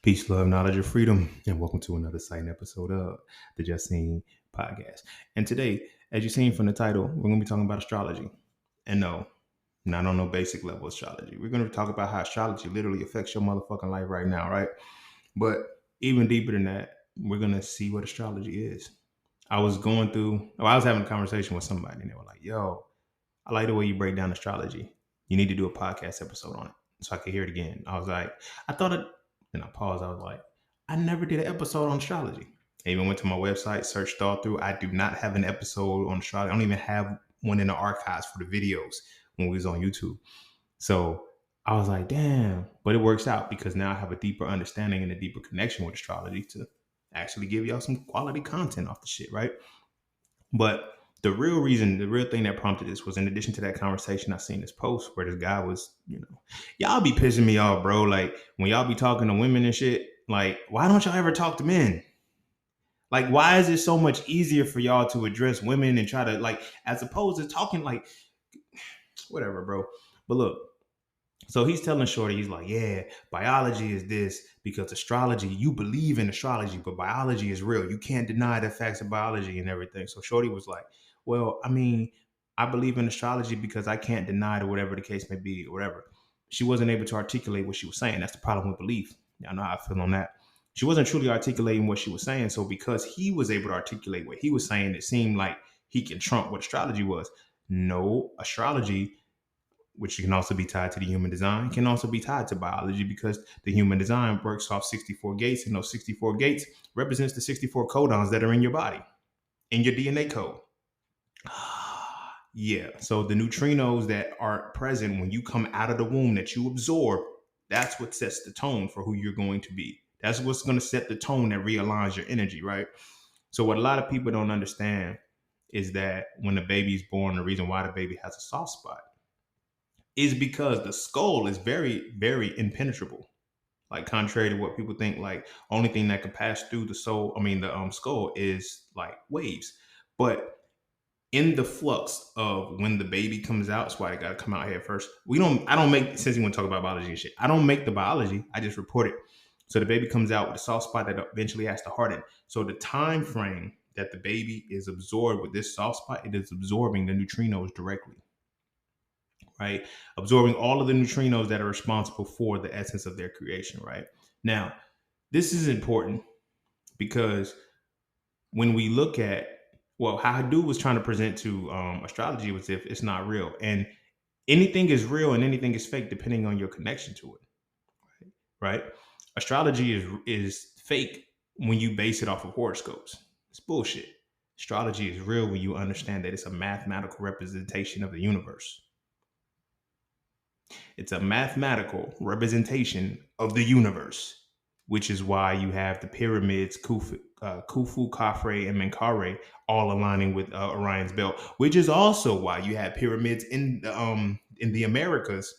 Peace, love, knowledge, and freedom, and welcome to another exciting episode of the Just Seen podcast. And today, as you've seen from the title, we're going to be talking about astrology. And no, not on no basic level astrology. We're going to talk about how astrology literally affects your motherfucking life right now, right? But even deeper than that, we're going to see what astrology is. I was having a conversation with somebody, and they were like, yo, I like the way you break down astrology. You need to do a podcast episode on it so I could hear it again. I was like, I thought it, then I paused. I was like, I never did an episode on astrology. I even went to my website, searched all through. I do not have an episode on astrology. I don't even have one in the archives for the videos when we was on YouTube. So I was like, damn, but it works out because now I have a deeper understanding and a deeper connection with astrology to actually give y'all some quality content off the shit, right? But the real thing that prompted this was in addition to that conversation, I seen this post where this guy was, y'all be pissing me off, bro. Like when y'all be talking to women and shit, like, why don't y'all ever talk to men? Like, why is it so much easier for y'all to address women and try to like, as opposed to talking like, whatever, bro. But look, so he's telling Shorty, he's like, yeah, biology is this because astrology, you believe in astrology, but biology is real. You can't deny the facts of biology and everything. So Shorty was like, well, I mean, I believe in astrology because I can't deny it or whatever the case may be or whatever. She wasn't able to articulate what she was saying. That's the problem with belief. Y'all know how I feel on that. She wasn't truly articulating what she was saying. So because he was able to articulate what he was saying, it seemed like he can trump what astrology was. No, astrology, which can also be tied to the human design, can also be tied to biology because the human design works off 64 gates, and those 64 gates represents the 64 codons that are in your body, in your DNA code. Yeah, so the neutrinos that are present when you come out of the womb that you absorb, that's what sets the tone for who you're going to be. That's what's going to set the tone that realigns your energy, right? So what a lot of people don't understand is that when the baby's born, the reason why the baby has a soft spot is because the skull is very, very impenetrable. Like contrary to what people think, like only thing that can pass through the skull is like waves. But in the flux of when the baby comes out, that's why they gotta come out here first. I don't make, since you want to talk about biology and shit, I don't make the biology, I just report it. So the baby comes out with a soft spot that eventually has to harden. So the time frame that the baby is absorbed with this soft spot, it is absorbing the neutrinos directly, right? Absorbing all of the neutrinos that are responsible for the essence of their creation, right? Now, this is important because when we look at, well, how Hadu was trying to present to astrology was if it's not real. And anything is real and anything is fake depending on your connection to it, right? Astrology is fake when you base it off of horoscopes. It's bullshit. Astrology is real when you understand that it's a mathematical representation of the universe. It's a mathematical representation of the universe, which is why you have the pyramids, Khufu, Khafre, and Menkaure all aligning with Orion's belt, which is also why you have pyramids in the Americas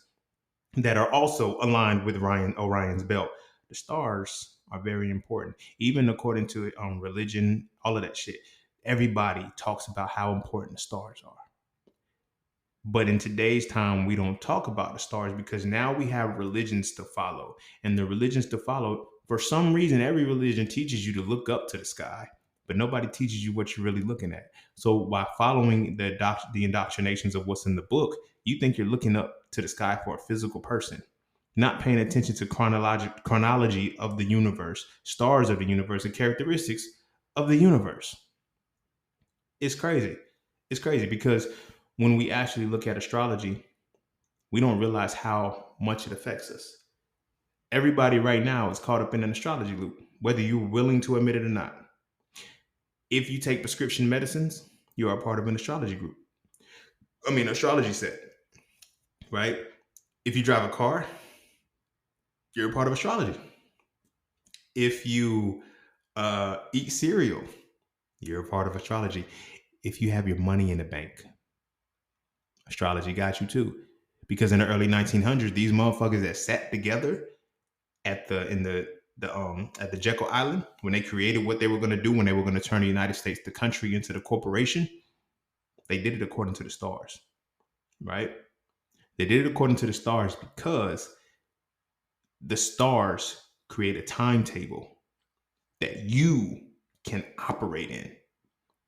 that are also aligned with Orion's belt. The stars are very important, even according to religion, all of that shit. Everybody talks about how important the stars are. But in today's time, we don't talk about the stars because now we have religions to follow. And the religions to follow, for some reason, every religion teaches you to look up to the sky, but nobody teaches you what you're really looking at. So by following the indoctrinations of what's in the book, you think you're looking up to the sky for a physical person, not paying attention to chronology of the universe, stars of the universe, and characteristics of the universe. It's crazy. It's crazy because when we actually look at astrology, we don't realize how much it affects us. Everybody right now is caught up in an astrology loop, whether you're willing to admit it or not. If you take prescription medicines, you are a part of an astrology group. Astrology set, right? If you drive a car, you're a part of astrology. If you eat cereal, you're a part of astrology. If you have your money in the bank, astrology got you too. Because in the early 1900s, these motherfuckers that sat together at the Jekyll Island when they created what they were going to do when they were going to turn the United States, the country, into the corporation, they did it according to the stars, right? They did it according to the stars because the stars create a timetable that you can operate in.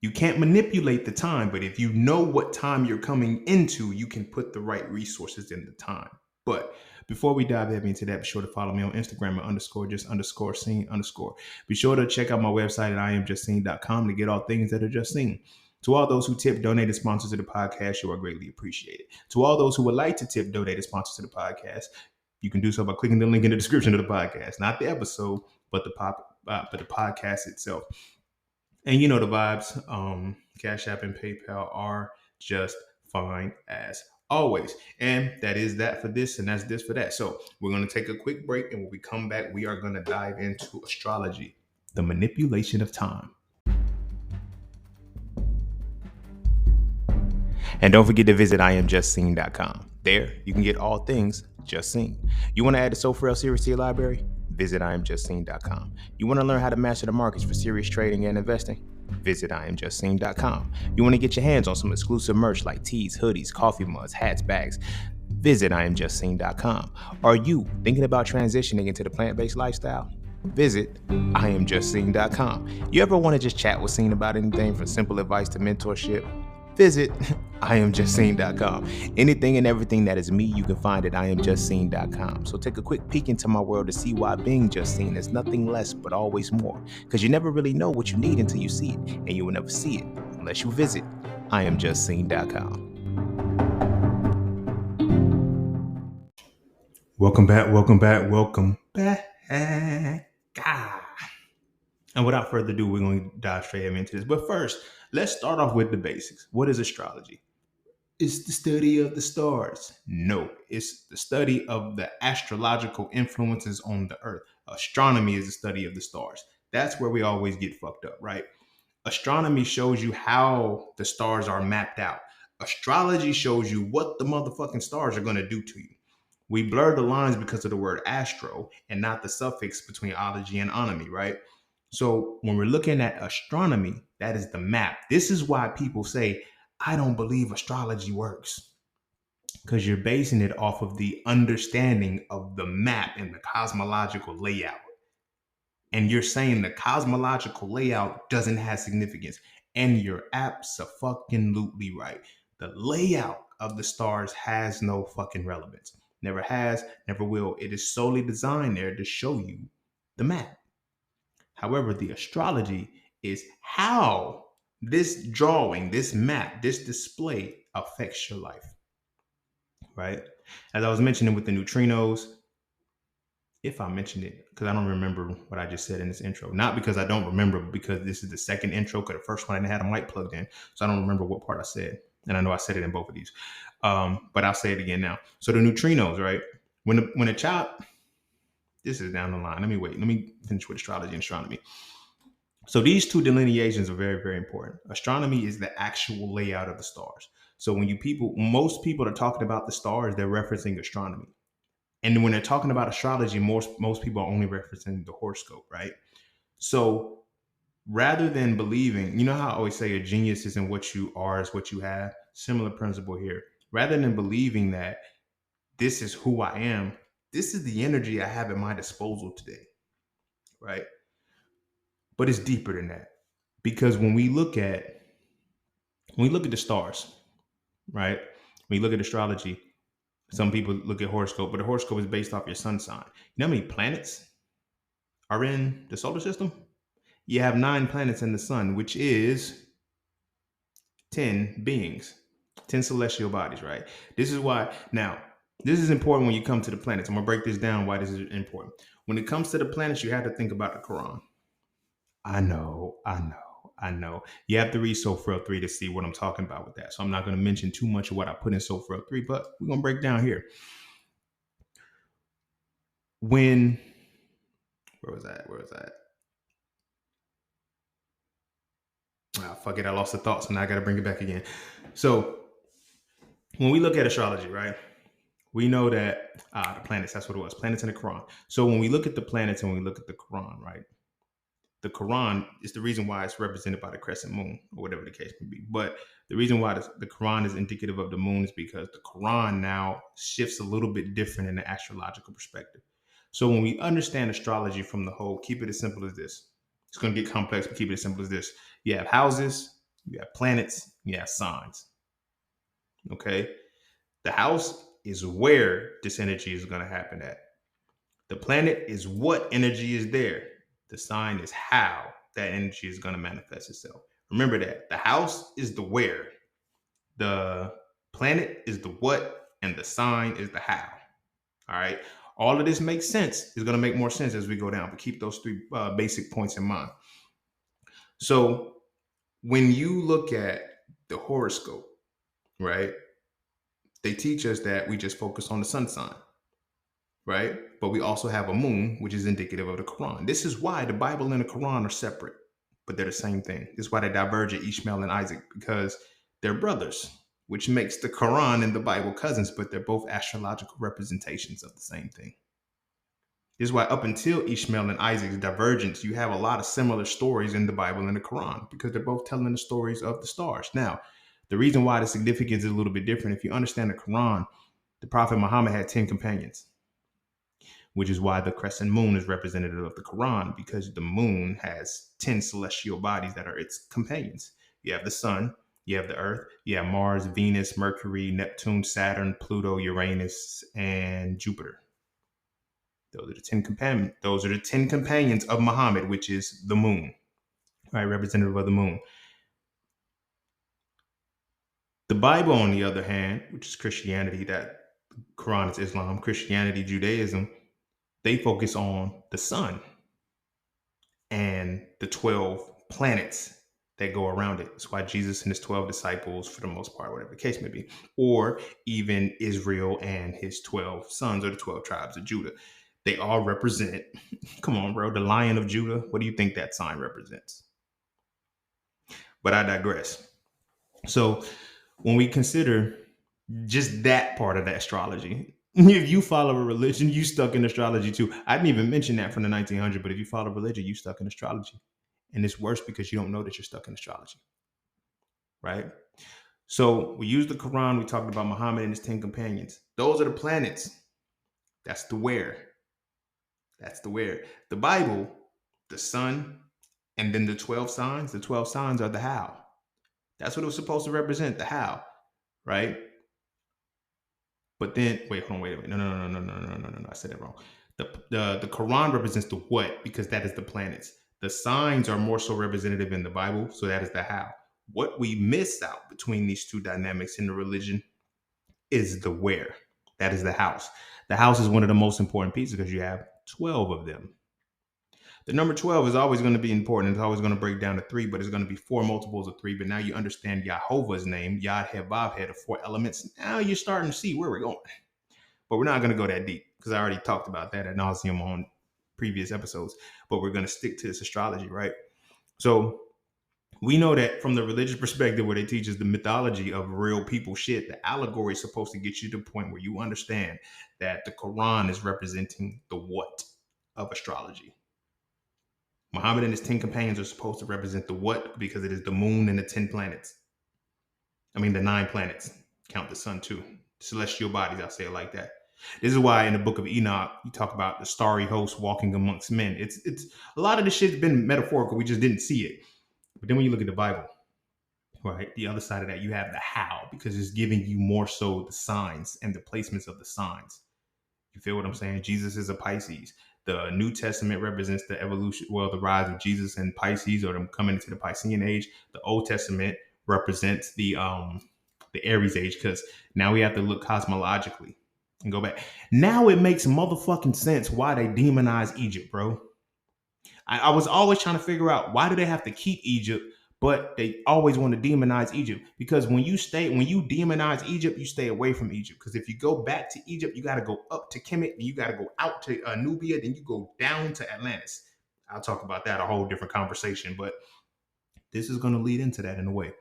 You can't manipulate the time, but if you know what time you're coming into, you can put the right resources in the time. But before we dive heavy into that, be sure to follow me on Instagram at _just_scene_. Be sure to check out my website at iamjustseen.com to get all things that are just seen. To all those who tip, donate, and sponsor to the podcast, you are greatly appreciated. To all those who would like to tip, donate, and sponsor to the podcast, you can do so by clicking the link in the description of the podcast, not the episode, but the podcast itself. And you know the vibes. Cash App and PayPal are just fine as always. And that is that for this, and that's this for that. So we're going to take a quick break, and when we come back, we are going to dive into astrology, the manipulation of time. And don't forget to visit iamjustseen.com. There, you can get all things just seen. You want to add the So For Real series to your library? Visit iamjustseen.com. You want to learn how to master the markets for serious trading and investing? Visit iamjustseen.com. You want to get your hands on some exclusive merch like tees, hoodies, coffee mugs, hats, bags? Visit iamjustseen.com. Are you thinking about transitioning into the plant-based lifestyle? Visit iamjustseen.com. You ever want to just chat with Scene about anything from simple advice to mentorship? Visit iamjustseen.com. Anything and everything that is me, you can find at iamjustseen.com. So take a quick peek into my world to see why being just seen is nothing less but always more. Because you never really know what you need until you see it, and you will never see it unless you visit iamjustseen.com. Welcome back. And without further ado, we're going to dive straight into this. But first, let's start off with the basics. What is astrology? It's the study of the stars. No, it's the study of the astrological influences on the earth. Astronomy is the study of the stars. That's where we always get fucked up, right? Astronomy shows you how the stars are mapped out. Astrology shows you what the motherfucking stars are going to do to you. We blur the lines because of the word astro and not the suffix between ology and onomy, right? So when we're looking at astronomy, that is the map. This is why people say, I don't believe astrology works. Because you're basing it off of the understanding of the map and the cosmological layout. And you're saying the cosmological layout doesn't have significance. And you're abso-fucking-lutely right. The layout of the stars has no fucking relevance. Never has, never will. It is solely designed there to show you the map. However, the astrology is how this drawing, this map, this display affects your life, right? As I was mentioning with the neutrinos, if I mentioned it, because I don't remember what I just said in this intro. Not because I don't remember, but because this is the second intro, because the first one I didn't have a mic plugged in. So I don't remember what part I said. And I know I said it in both of these. But I'll say it again now. So the neutrinos, right? When a child, this is down the line. Let me finish with astrology and astronomy. So these two delineations are very, very important. Astronomy is the actual layout of the stars. So most people are talking about the stars, they're referencing astronomy. And when they're talking about astrology, most people are only referencing the horoscope, right? So rather than believing, you know how I always say a genius isn't what you are, is what you have? Similar principle here. Rather than believing that this is who I am, this is the energy I have at my disposal today, right? But it's deeper than that. Because when we look at the stars, right? When you look at astrology, some people look at horoscope, but the horoscope is based off your sun sign. You know how many planets are in the solar system? You have 9 planets in the sun, which is 10 beings, 10 celestial bodies, right? This is why, now, this is important when you come to the planets. I'm going to break this down why this is important. When it comes to the planets, you have to think about the Quran. I know. You have to read So For Real 3 to see what I'm talking about with that. So I'm not going to mention too much of what I put in So For Real 3, but we're going to break down here. Where was that? Fuck it. I lost the thought, so now I got to bring it back again. So when we look at astrology, right, we know that the planets, that's what it was, planets in the Quran. So when we look at the planets and we look at the Quran, right, the Quran is the reason why it's represented by the crescent moon or whatever the case may be. But the reason why the Quran is indicative of the moon is because the Quran now shifts a little bit different in the astrological perspective. So when we understand astrology from the whole, keep it as simple as this. It's going to get complex, but keep it as simple as this. You have houses, you have planets, you have signs. Okay. The house is where this energy is going to happen at. The planet is what energy is there. The sign is how that energy is going to manifest itself. Remember that. The house is the where. The planet is the what, and the sign is the how. All right. All of this makes sense. It's going to make more sense as we go down, but keep those three basic points in mind. So when you look at the horoscope, right, they teach us that we just focus on the sun sign, right? But we also have a moon, which is indicative of the Quran. This is why the Bible and the Quran are separate, but they're the same thing. This is why they diverge at Ishmael and Isaac, because they're brothers, which makes the Quran and the Bible cousins, but they're both astrological representations of the same thing. This is why up until Ishmael and Isaac's divergence, you have a lot of similar stories in the Bible and the Quran, because they're both telling the stories of the stars. Now, the reason why the significance is a little bit different, if you understand the Quran, the Prophet Muhammad had 10 companions, which is why the crescent moon is representative of the Quran, because the moon has 10 celestial bodies that are its companions. You have the sun, you have the earth, you have Mars, Venus, Mercury, Neptune, Saturn, Pluto, Uranus, and Jupiter. Those are the 10 companions. Those are the 10 companions of Muhammad, which is the moon, right? Representative of the moon. The Bible, on the other hand, which is Christianity, that Quran is Islam, Christianity, Judaism, they focus on the sun and the 12 planets that go around it. That's why Jesus and his 12 disciples, for the most part, whatever the case may be, or even Israel and his 12 sons, or the 12 tribes of Judah, they all represent, come on, bro, the Lion of Judah. What do you think that sign represents? But I digress. So when we consider just that part of the astrology, if you follow a religion, you stuck in astrology too. I didn't even mention that from the 1900s, but if you follow religion, you stuck in astrology. And it's worse because you don't know that you're stuck in astrology, right? So we use the Quran. We talked about Muhammad and his 10 companions. Those are the planets. That's the where. That's the where. The Bible, the sun, and then the 12 signs. The 12 signs are the how. That's what it was supposed to represent, the how, right? But then, wait, hold on, wait a minute. No. I said it wrong. The Quran represents the what, because that is the planets. The signs are more so representative in the Bible, so that is the how. What we miss out between these two dynamics in the religion is the where. That is the house. The house is one of the most important pieces because you have 12 of them. The number 12 is always going to be important. It's always going to break down to 3, but it's going to be 4 multiples of 3. But now you understand Yahovah's name, Yad He Vav He, the 4 elements. Now you're starting to see where we're going. But we're not going to go that deep because I already talked about that ad nauseum on previous episodes. But we're going to stick to this astrology, right? So we know that from the religious perspective, where they teach us the mythology of real people shit, the allegory is supposed to get you to the point where you understand that the Quran is representing the what of astrology. Muhammad and his 10 companions are supposed to represent the what, because it is the moon and the 10 planets. I mean, the 9 planets. Count the sun too. Celestial bodies, I'll say it like that. This is why in the book of Enoch, you talk about the starry host walking amongst men. It's a lot of this shit's been metaphorical. We just didn't see it. But then when you look at the Bible, right, the other side of that, you have the how, because it's giving you more so the signs and the placements of the signs. You feel what I'm saying? Jesus is a Pisces. The New Testament represents the evolution, well, the rise of Jesus and Pisces, or them coming into the Piscean age. The Old Testament represents the Aries age, because now we have to look cosmologically and go back. Now it makes motherfucking sense why they demonize Egypt, bro. I was always trying to figure out, why do they have to keep Egypt, but they always want to demonize Egypt? Because when you demonize Egypt, you stay away from Egypt. Because if you go back to Egypt, you got to go up to Kemet, and you got to go out to Nubia, then you go down to Atlantis. I'll talk about that, a whole different conversation, but this is going to lead into that in a way.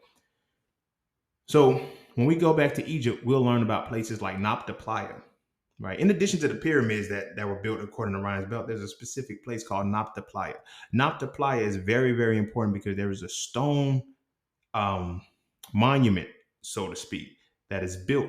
So when we go back to Egypt, we'll learn about places like Nabta Playa. Right. In addition to the pyramids that were built according to Orion's belt, there's a specific place called Nabta Playa. Nabta Playa is very, very important because there is a stone monument, so to speak, that is built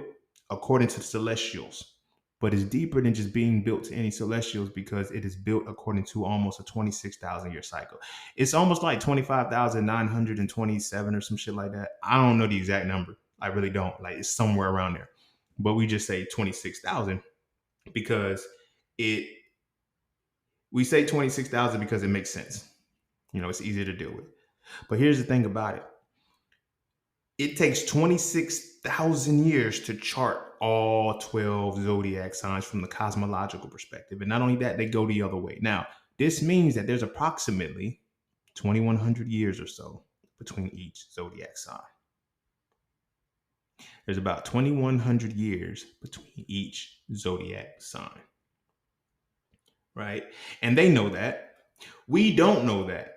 according to the celestials. but it's deeper than just being built to any celestials because it is built according to almost a 26,000 year cycle. It's almost like 25,927 or some shit like that. I don't know the exact number. I really don't. Like it's somewhere around there. But we just say 26,000 because it we say 26,000 because it makes sense. It's easier to deal with. But here's the thing about it. It takes 26,000 years to chart all 12 zodiac signs from the cosmological perspective. And not only that, they go the other way. Now, this means that there's approximately 2,100 years or so between each zodiac sign. There's about 2,100 years between each zodiac sign. Right? And they know that. We don't know that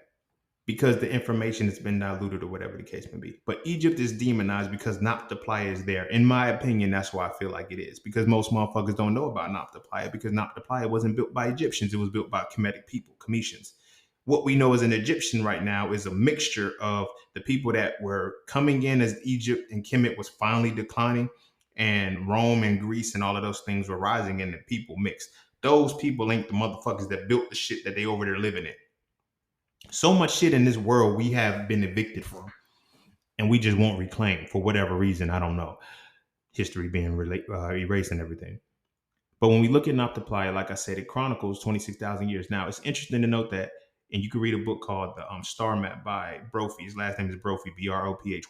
because the information has been diluted or whatever the case may be. But Egypt is demonized because Noptaplia is there. In my opinion, that's why I feel like it is. Because most motherfuckers don't know about Noptaplia because Noptaplia wasn't built by Egyptians. It was built by Kemetic people, Cometians. What we know as an Egyptian right now is a mixture of the people that were coming in as Egypt and Kemet was finally declining, and Rome and Greece and all of those things were rising, and the people mixed. Those people ain't the motherfuckers that built the shit that they over there living in. So much shit in this world we have been evicted from, and we just won't reclaim for whatever reason. I don't know. History being erased and everything. But when we look at Noptaplia, like I said, it chronicles 26,000 years. Now, it's interesting to note that, and you can read a book called The Star Map by Brophy. His last name is Brophy, Brophy.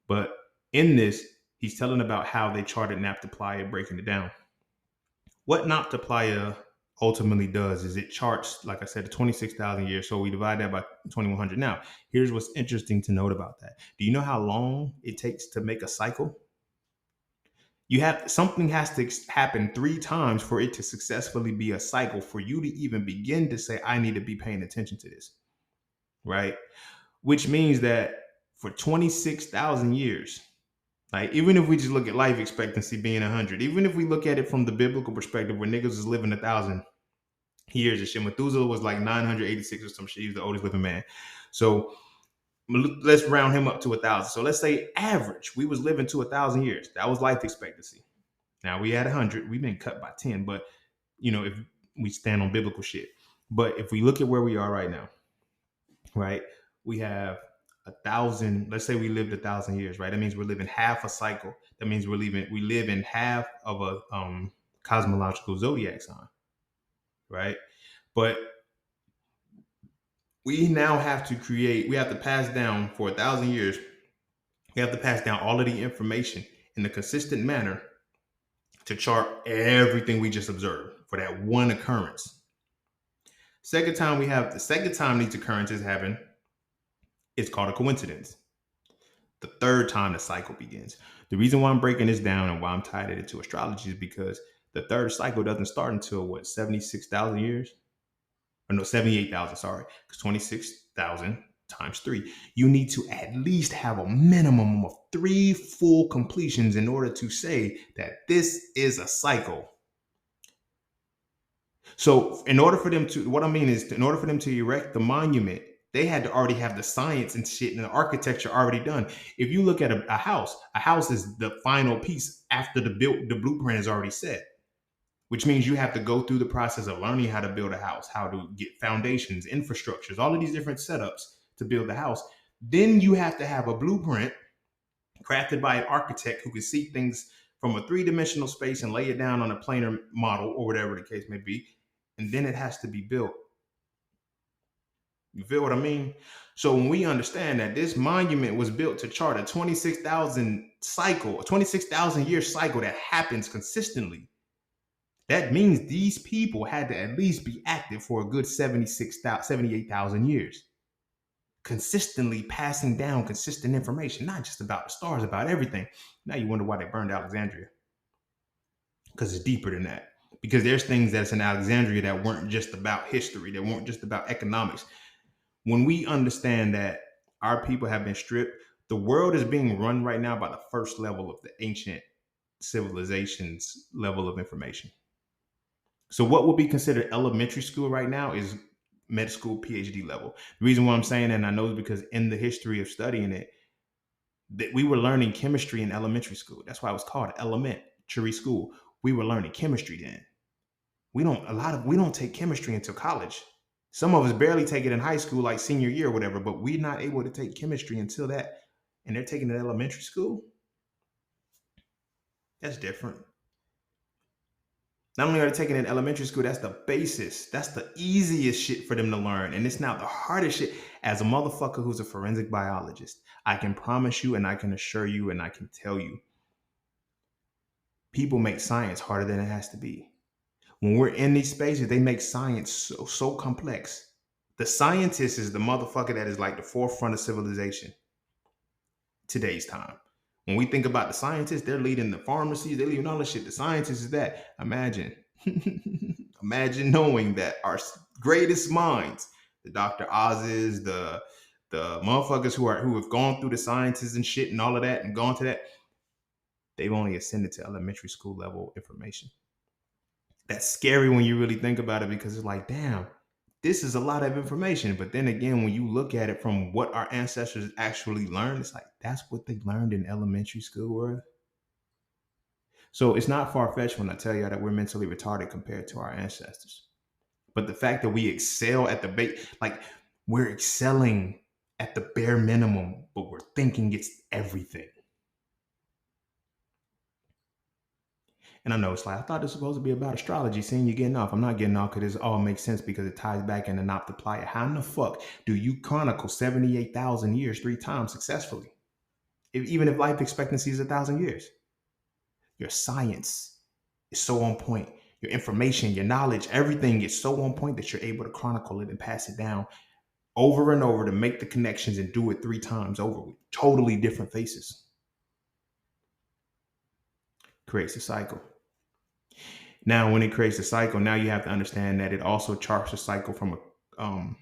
But in this, he's telling about how they charted Noptaplia, breaking it down. What Noptaplia ultimately does is it charts, like I said, the 26,000 years. So we divide that by 2,100. Now, here's what's interesting to note about that. Do you know how long it takes to make a cycle? Something has to happen 3 times for it to successfully be a cycle, for you to even begin to say, I need to be paying attention to this, right? Which means that for 26,000 years, like even if we just look at life expectancy being 100, even if we look at it from the biblical perspective where niggas is living 1,000 years and shit, Methuselah was like 986 or some shit. He was the oldest living man. So let's round him up to 1,000. So let's say average, we was living to 1,000 years. That was life expectancy. Now we had 100. We've been cut by 10, but if we stand on biblical shit. But if we look at where we are right now, right, we have 1,000. Let's say we lived 1,000 years, right? That means we're living half a cycle. That means we live in half of a cosmological zodiac sign, right? But we now have to pass down for 1,000 years. We have to pass down all of the information in a consistent manner to chart everything we just observed for that one occurrence. The second time these occurrences happen, it's called a coincidence. The third time the cycle begins. The reason why I'm breaking this down and why I'm tied it into astrology is because the third cycle doesn't start until 76,000 years? Or no, 78,000, sorry, because 26,000 times 3. You need to at least have a minimum of 3 full completions in order to say that this is a cycle. So in order for them to erect the monument, they had to already have the science and shit and the architecture already done. If you look at a house is the final piece after the blueprint is already set, which means you have to go through the process of learning how to build a house, how to get foundations, infrastructures, all of these different setups to build the house. Then you have to have a blueprint crafted by an architect who can see things from a 3-dimensional space and lay it down on a planar model or whatever the case may be. And then it has to be built. You feel what I mean? So when we understand that this monument was built to chart a 26,000 year cycle that happens consistently, that means these people had to at least be active for a good 78,000 years, consistently passing down consistent information, not just about the stars, about everything. Now you wonder why they burned Alexandria. Because it's deeper than that. Because there's things that's in Alexandria that weren't just about history, that weren't just about economics. When we understand that our people have been stripped, the world is being run right now by the first level of the ancient civilization's level of information. So what would be considered elementary school right now is med school, PhD level. The reason why I'm saying that, and I know, is because in the history of studying it, that we were learning chemistry in elementary school. That's why it was called elementary school. we were learning chemistry then. We don't take chemistry until college. Some of us barely take it in high school, like senior year or whatever, but we're not able to take chemistry until that. And they're taking it in elementary school. That's different. Not only are they taking it in elementary school, that's the basis. That's the easiest shit for them to learn. And it's not the hardest shit. As a motherfucker who's a forensic biologist, I can promise you and I can assure you and I can tell you, people make science harder than it has to be. When we're in these spaces, they make science so complex. The scientist is the motherfucker that is like the forefront of civilization today's time. When we think about the scientists, they're leading the pharmacies, they're leading all this shit. The scientist is that. Imagine, imagine knowing that our greatest minds, the Dr. Oz's, the motherfuckers who have gone through the sciences and shit and all of that and gone to that, they've only ascended to elementary school level information. That's scary when you really think about it, because it's like, damn, this is a lot of information. But then again, when you look at it from what our ancestors actually learned, it's like, that's what they learned in elementary school, bro. So it's not far-fetched when I tell you that we're mentally retarded compared to our ancestors. But the fact that we excel at the like we're excelling at the bare minimum, but we're thinking it's everything. And I know it's like, I thought this was supposed to be about astrology, seeing you getting off. I'm not getting off because it all makes sense because it ties back into Noptoplaya. How in the fuck do you chronicle 78,000 years 3 times successfully? Even if life expectancy is 1,000 years. Your science is so on point. Your information, your knowledge, everything is so on point that you're able to chronicle it and pass it down over and over to make the connections and do it 3 times over with totally different faces. Creates a cycle. Now, when it creates a cycle, now you have to understand that it also charts a cycle from a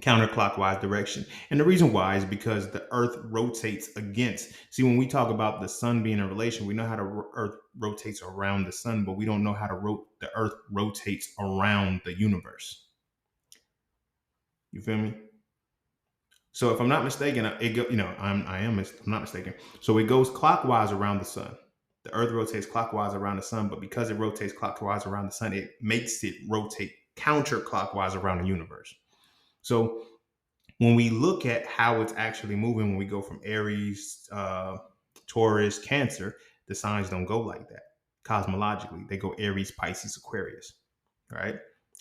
counterclockwise direction. And the reason why is because the earth rotates against. See, when we talk about the sun being a relation, we know how the earth rotates around the sun, but we don't know how the earth rotates around the universe. You feel me? So if I'm not mistaken, I'm not mistaken. So it goes clockwise around the sun. The earth rotates clockwise around the sun, but because it rotates clockwise around the sun, it makes it rotate counterclockwise around the universe. So when we look at how it's actually moving, when we go from Aries, Taurus, Cancer, the signs don't go like that. Cosmologically, they go Aries, Pisces, Aquarius, right?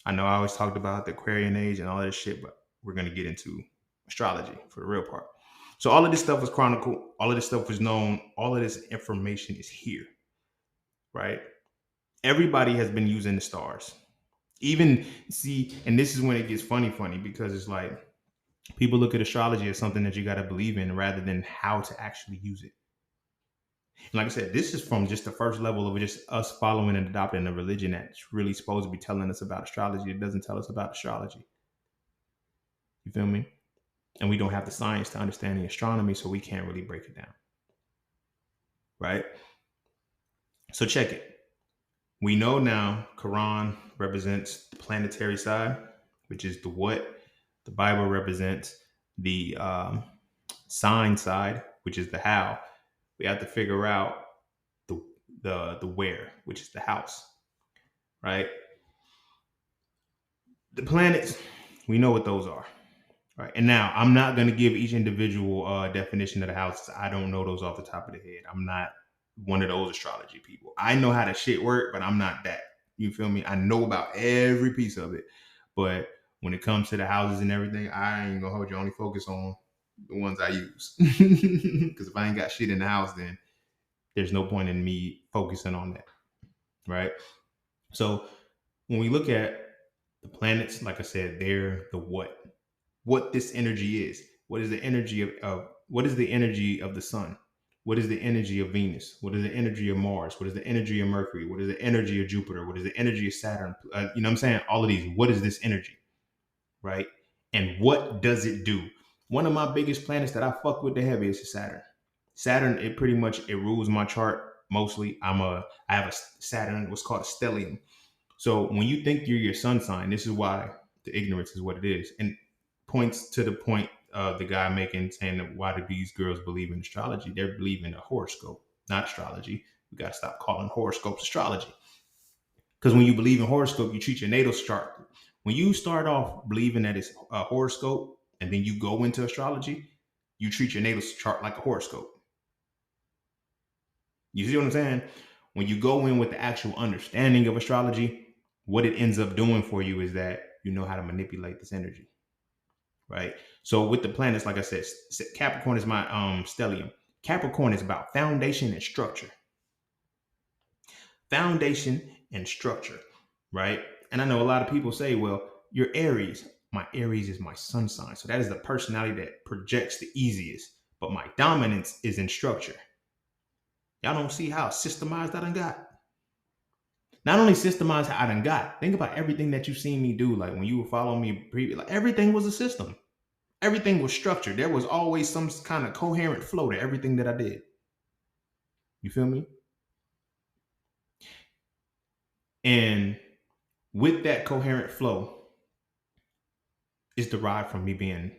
I know I always talked about the Aquarian age and all this shit, but we're going to get into astrology for the real part. So all of this stuff was chronicled. All of this stuff was known. All of this information is here, right? Everybody has been using the stars. Even and this is when it gets funny because it's like people look at astrology as something that you got to believe in rather than how to actually use it. And like I said, this is from just the first level of just us following and adopting a religion that's really supposed to be telling us about astrology. It doesn't tell us about astrology. You feel me? And we don't have the science to understand the astronomy, so we can't really break it down. Right? So check it. We know now Quran represents the planetary side, which is the what. The Bible represents the sign side, which is the how. We have to figure out the where, which is the house, right? The planets, we know what those are, right? And now I'm not going to give each individual definition of the houses. I don't know those off the top of the head. I'm not one of those astrology people. I know how the shit work, but I'm not that. You feel me? I know about every piece of it, but when it comes to the houses and everything, I ain't gonna hold you. Only focus on the ones I use. Because if I ain't got shit in the house, then there's no point in me focusing on that, right? So when we look at the planets, like I said, they're the what this energy is. What is the energy of what is the energy of the sun? What is the energy of Venus? What is the energy of Mars? What is the energy of Mercury? What is the energy of Jupiter? What is the energy of Saturn? You know what I'm saying? All of these. What is this energy? Right? And what does it do? One of my biggest planets that I fuck with the heaviest is Saturn. Saturn, it rules my chart mostly. I have a Saturn, what's called a stellium. So when you think you're your sun sign, this is why the ignorance is what it is. And points to the point of the guy saying that why do these girls believe in astrology? They're believing a horoscope, not astrology. We got to stop calling horoscopes astrology. Because when you believe in horoscope, you treat your natal chart. When you start off believing that it's a horoscope and then you go into astrology, you treat your natal chart like a horoscope. You see what I'm saying? When you go in with the actual understanding of astrology, what it ends up doing for you is that you know how to manipulate this energy, right? So with the planets, like I said, Capricorn is my stellium. Capricorn is about foundation and structure. Foundation and structure, right? And I know a lot of people say, well, you're Aries. My Aries is my sun sign. So that is the personality that projects the easiest. But my dominance is in structure. Y'all don't see how systemized I done got. Not only systemized how I done got, think about everything that you've seen me do. Like when you were following me previously, like everything was a system. Everything was structured. There was always some kind of coherent flow to everything that I did. You feel me? And with that coherent flow is derived from me being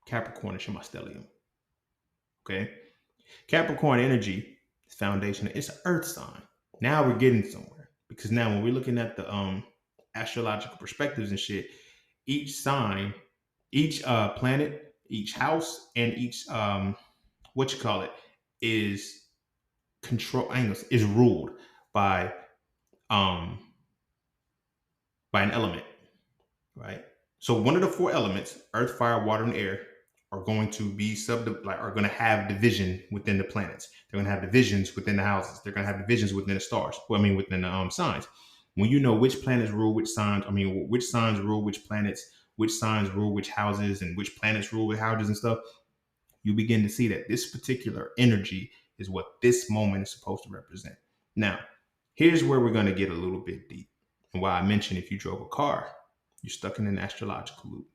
Capricornish in my stellium. Okay. Capricorn energy is foundational. It's an earth sign. Now we're getting somewhere. Because now when we're looking at the astrological perspectives and shit, each sign, each planet, each house, and each what you call it is is ruled by um an element, right? So one of the four elements, earth, fire, water, and air, are going to be are going to have division within the planets. They're going to have divisions within the houses. They're going to have divisions within the stars. Well, I mean, within the signs. When you know which planets rule which signs, I mean, which signs rule which planets, which signs rule which houses, and which planets rule which houses and stuff, you begin to see that this particular energy is what this moment is supposed to represent. Now, here's where we're going to get a little bit deep, and why I mentioned if you drove a car, you're stuck in an astrological loop.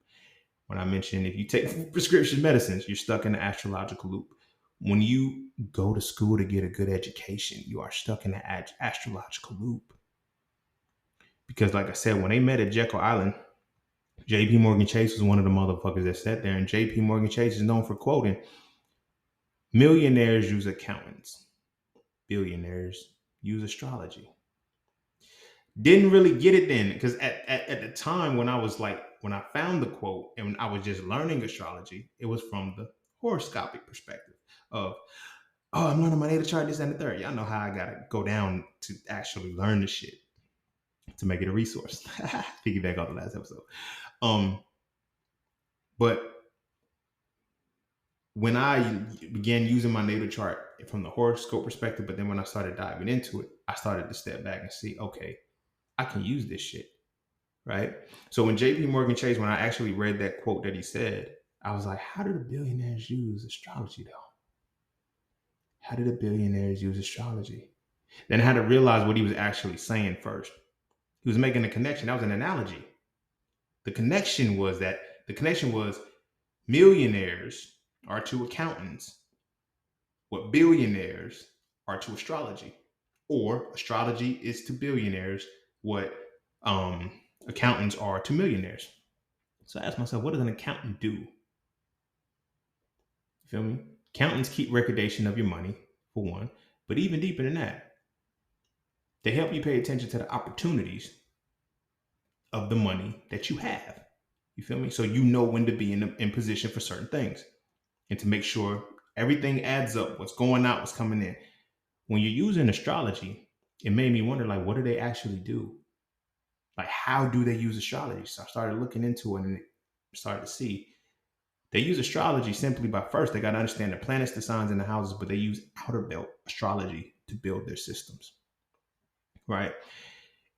When I mentioned if you take prescription medicines, you're stuck in an astrological loop. When you go to school to get a good education, you are stuck in an astrological loop. Because, like I said, when they met at Jekyll Island, JP Morgan Chase was one of the motherfuckers that sat there, and JP Morgan Chase is known for quoting, millionaires use accountants, billionaires use astrology. Didn't really get it then, because at the time when I found the quote and I was just learning astrology, it was from the horoscopic perspective of, oh, I'm learning my natal chart, this and the third. Y'all know how I gotta go down to actually learn the shit to make it a resource. Piggyback off the last episode. But when I began using my natal chart from the horoscope perspective, but then when I started diving into it, I started to step back and see, okay, I can use this shit, right? So when JP Morgan Chase, when I actually read that quote that he said, I was like, how do the billionaires use astrology though? How do the billionaires use astrology? Then I had to realize what he was actually saying first. He was making a connection. That was an analogy. The connection was millionaires are to accountants what billionaires are to astrology, or astrology is to billionaires what accountants are to millionaires. So I asked myself, what does an accountant do? You feel me? Accountants keep recordation of your money, for one, but even deeper than that, they help you pay attention to the opportunities of the money that you have. You feel me? So you know when to be in position for certain things and to make sure everything adds up, what's going out, what's coming in. When you're using astrology, it made me wonder, like, what do they actually do? Like, how do they use astrology? So I started looking into it and started to see they use astrology simply by, first, they got to understand the planets, the signs, and the houses, but they use outer belt astrology to build their systems, right?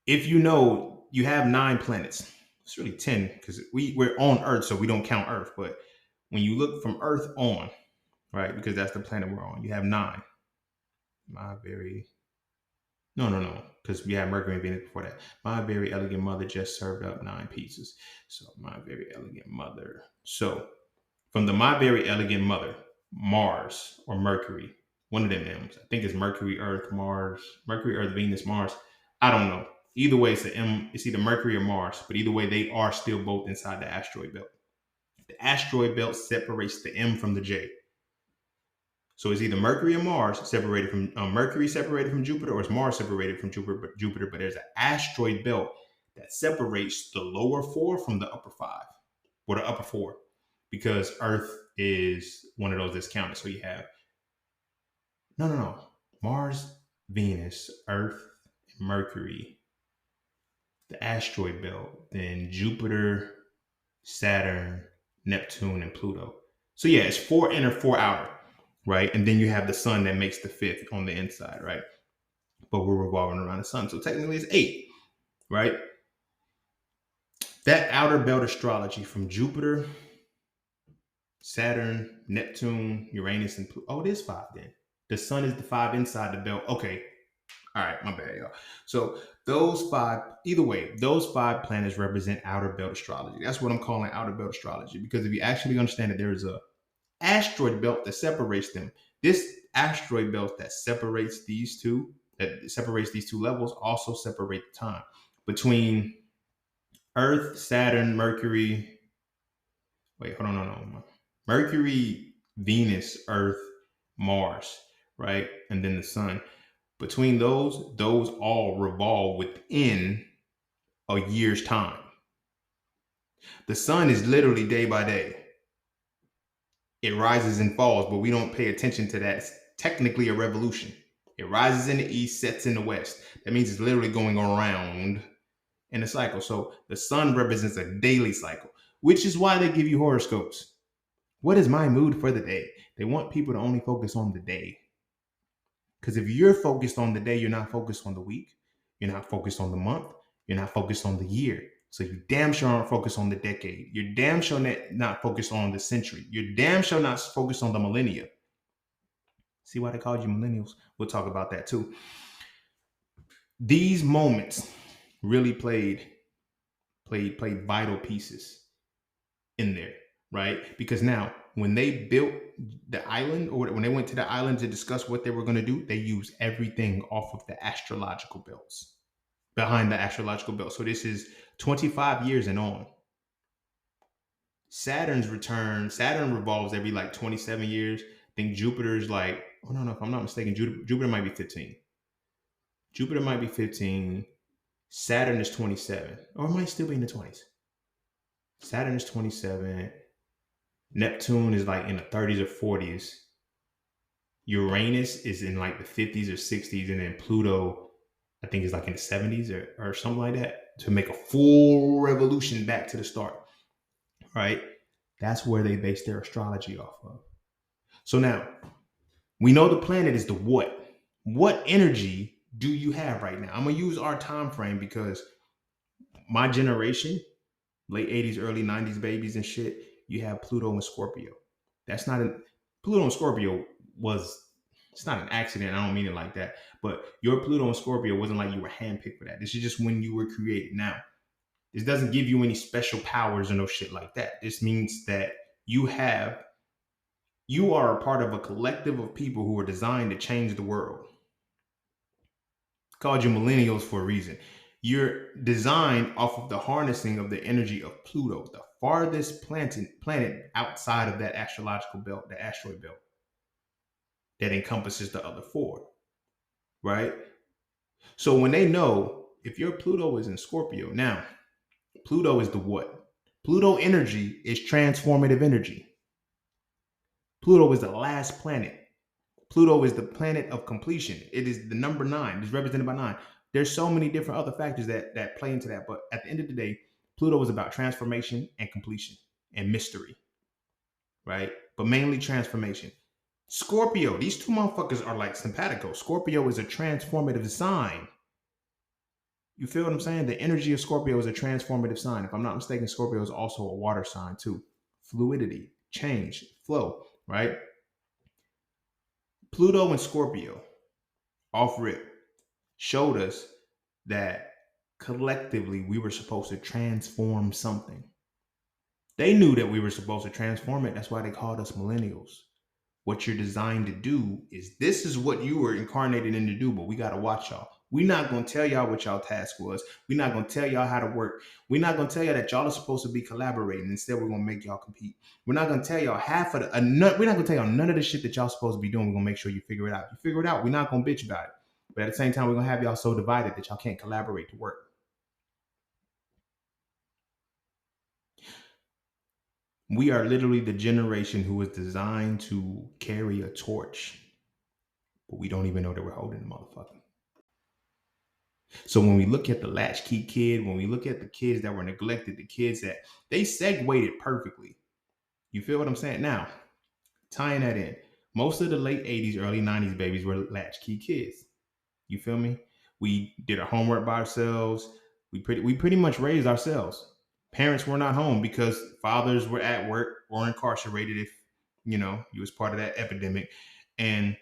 If you know you have 9 planets, it's really 10 because we're on Earth, so we don't count Earth. But when you look from Earth on, right, because that's the planet we're on, you have 9. No, because we had Mercury and Venus before that. My very elegant mother just served up 9 pizzas. So my very elegant mother. So from the my very elegant mother, Mars or Mercury, one of them names. I think it's Mercury, Earth, Mars, Mercury, Earth, Venus, Mars. I don't know. Either way, it's it's either Mercury or Mars, but either way, they are still both inside the asteroid belt. The asteroid belt separates the M from the J. So it's either Mercury or Mars separated from Mercury separated from Jupiter, or it's Mars separated from Jupiter. But there's an asteroid belt that separates the lower four from the upper five, or the upper four, because Earth is one of those that's counted. So you have no Mars, Venus, Earth, Mercury, the asteroid belt, then Jupiter, Saturn, Neptune, and Pluto. So yeah, it's four inner, four outer, right? And then you have the sun that makes the fifth on the inside, right? But we're revolving around the sun. So technically it's eight, right? That outer belt astrology from Jupiter, Saturn, Neptune, Uranus, and Pluto. Oh, it is five then. The sun is the five inside the belt. Okay. All right, my bad, y'all. So those five, either way, those five planets represent outer belt astrology. That's what I'm calling outer belt astrology, because if you actually understand that there is a asteroid belt that separates them, this asteroid belt that separates these two, levels, also separate the time between Earth, Saturn, Mercury. Wait, hold on, no. Mercury, Venus, Earth, Mars, right? And then the sun. Between those all revolve within a year's time. The sun is literally day by day. It rises and falls, but we don't pay attention to that. It's technically a revolution. It rises in the east, sets in the west. That means it's literally going around in a cycle. So the sun represents a daily cycle, which is why they give you horoscopes. What is my mood for the day? They want people to only focus on the day. Because if you're focused on the day, you're not focused on the week. You're not focused on the month. You're not focused on the year. So you damn sure aren't focused on the decade. You're damn sure not focused on the century. You're damn sure not focused on the millennia. See why they called you millennials? We'll talk about that too. These moments really played vital pieces in there, right? Because now when they built the island, or when they went to the island to discuss what they were going to do, they used everything off of the astrological belts, behind the astrological belt. So this is 25 years and on. Saturn's return, Saturn revolves every like 27 years. I think Jupiter's like, oh no, if I'm not mistaken, Jupiter might be 15. Jupiter might be 15. Saturn is 27, or it might still be in the 20s. Saturn is 27. Neptune is like in the 30s or 40s. Uranus is in like the 50s or 60s. And then Pluto, I think, is like in the 70s or something like that, to make a full revolution back to the start, right? That's where they base their astrology off of. So now we know the planet is the what. What energy do you have right now? I'm going to use our time frame because my generation, late 80s, early 90s babies and shit, you have Pluto and Scorpio. That's not Pluto and Scorpio it's not an accident. I don't mean it like that. But your Pluto and Scorpio wasn't like you were handpicked for that. This is just when you were created. Now, this doesn't give you any special powers or no shit like that. This means that you are a part of a collective of people who are designed to change the world. Called you millennials for a reason. You're designed off of the harnessing of the energy of Pluto, the farthest planet outside of that astrological belt, the asteroid belt, that encompasses the other four, right? So when they know, if your Pluto is in Scorpio, now, Pluto is the what? Pluto energy is transformative energy. Pluto is the last planet. Pluto is the planet of completion. It is the number 9. It's represented by 9. There's so many different other factors that play into that. But at the end of the day, Pluto is about transformation and completion and mystery, right? But mainly transformation. Scorpio, these two motherfuckers are like simpatico. Scorpio is a transformative sign. You feel what I'm saying? The energy of Scorpio is a transformative sign. If I'm not mistaken, Scorpio is also a water sign too. Fluidity, change, flow, right? Pluto and Scorpio, off rip, showed us that collectively we were supposed to transform something. They knew that we were supposed to transform it. That's why they called us millennials. What you're designed to do is, this is what you were incarnated in to do, but we got to watch y'all. We're not gonna tell y'all what y'all task was. We're not gonna tell y'all how to work. We're not gonna tell y'all that y'all are supposed to be collaborating. Instead, we're gonna make y'all compete. We're not gonna tell y'all half of the. We're not gonna tell y'all none of the shit that y'all supposed to be doing. We're gonna make sure you figure it out. You figure it out. We're not gonna bitch about it. But at the same time, we're gonna have y'all so divided that y'all can't collaborate to work. We are literally the generation who is designed to carry a torch, but we don't even know that we're holding the motherfucker. So when we look at the latchkey kid, when we look at the kids that were neglected, the kids that they segued it perfectly. You feel what I'm saying? Now, tying that in, most of the late 80s, early 90s babies were latchkey kids. You feel me? We did our homework by ourselves. We pretty much raised ourselves. Parents were not home because fathers were at work or incarcerated if you was part of that epidemic. And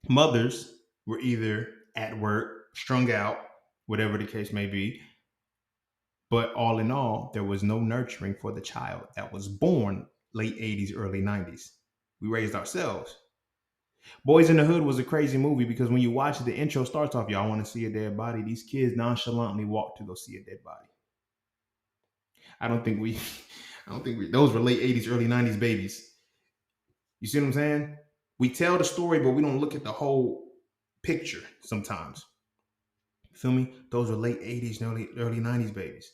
mothers were either at work, strung out, whatever the case may be. But all in all, there was no nurturing for the child that was born late 80s, early 90s. We raised ourselves. Boys in the Hood was a crazy movie because when you watch it, the intro starts off, y'all want to see a dead body. These kids nonchalantly walk to go see a dead body. I don't think we, I don't think we, those were late 80s, early 90s babies. You see what I'm saying? We tell the story, but we don't look at the whole picture sometimes. You feel me? Those were late 80s and early 90s babies.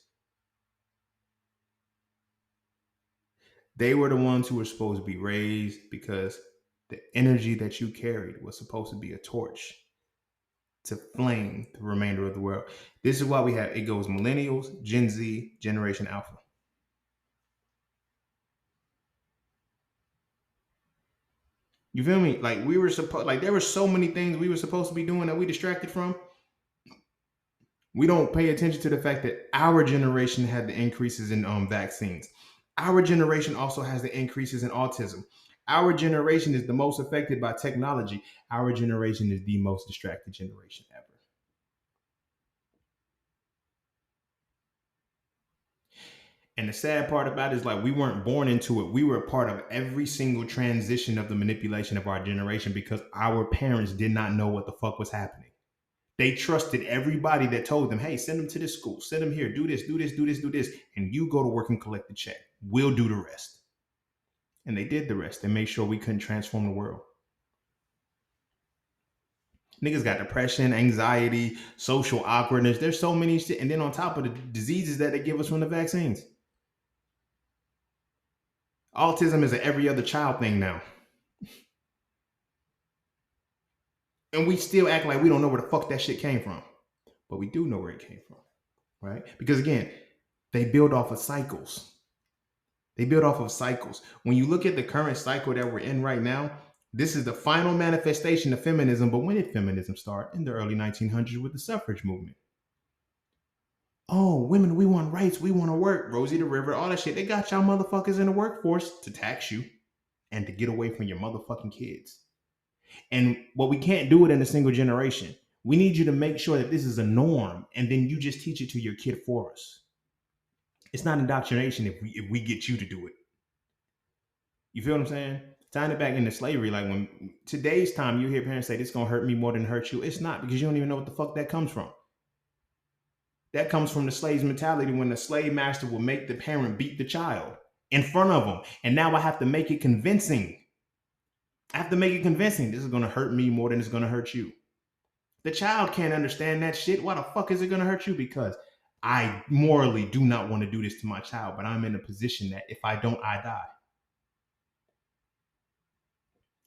They were the ones who were supposed to be raised because the energy that you carried was supposed to be a torch to flame the remainder of the world. This is why we have it goes millennials, Gen Z, Generation Alpha. You feel me? Like we were supposed, like there were so many things we were supposed to be doing that we distracted from. We don't pay attention to the fact that our generation had the increases in vaccines. Our generation also has the increases in autism. Our generation is the most affected by technology. Our generation is the most distracted generation ever. And the sad part about it is like we weren't born into it. We were a part of every single transition of the manipulation of our generation because our parents did not know what the fuck was happening. They trusted everybody that told them, hey, send them to this school, send them here, do this, do this, do this, do this, and you go to work and collect the check. We'll do the rest. And they did the rest. They made sure we couldn't transform the world. Niggas got depression, anxiety, social awkwardness. There's so many shit. And then on top of the diseases that they give us from the vaccines. Autism is an every other child thing now. And we still act like we don't know where the fuck that shit came from. But we do know where it came from, right? Because again, they build off of cycles. They build off of cycles. When you look at the current cycle that we're in right now, this is the final manifestation of feminism. But when did feminism start? In the early 1900s with the suffrage movement. Oh, women, we want rights. We want to work. Rosie the River, all that shit. They got y'all motherfuckers in the workforce to tax you and to get away from your motherfucking kids. And what we can't do it in a single generation. We need you to make sure that this is a norm, and then you just teach it to your kid for us. It's not indoctrination if we get you to do it. You feel what I'm saying? Tying it back into slavery, like when today's time you hear parents say this gonna hurt me more than hurt you. It's not, because you don't even know what the fuck that comes from. That comes from the slave's mentality when the slave master will make the parent beat the child in front of them. And now I have to make it convincing. I have to make it convincing. This is gonna hurt me more than it's gonna hurt you. The child can't understand that shit. Why the fuck is it gonna hurt you? Because I morally do not want to do this to my child, but I'm in a position that if I don't, I die.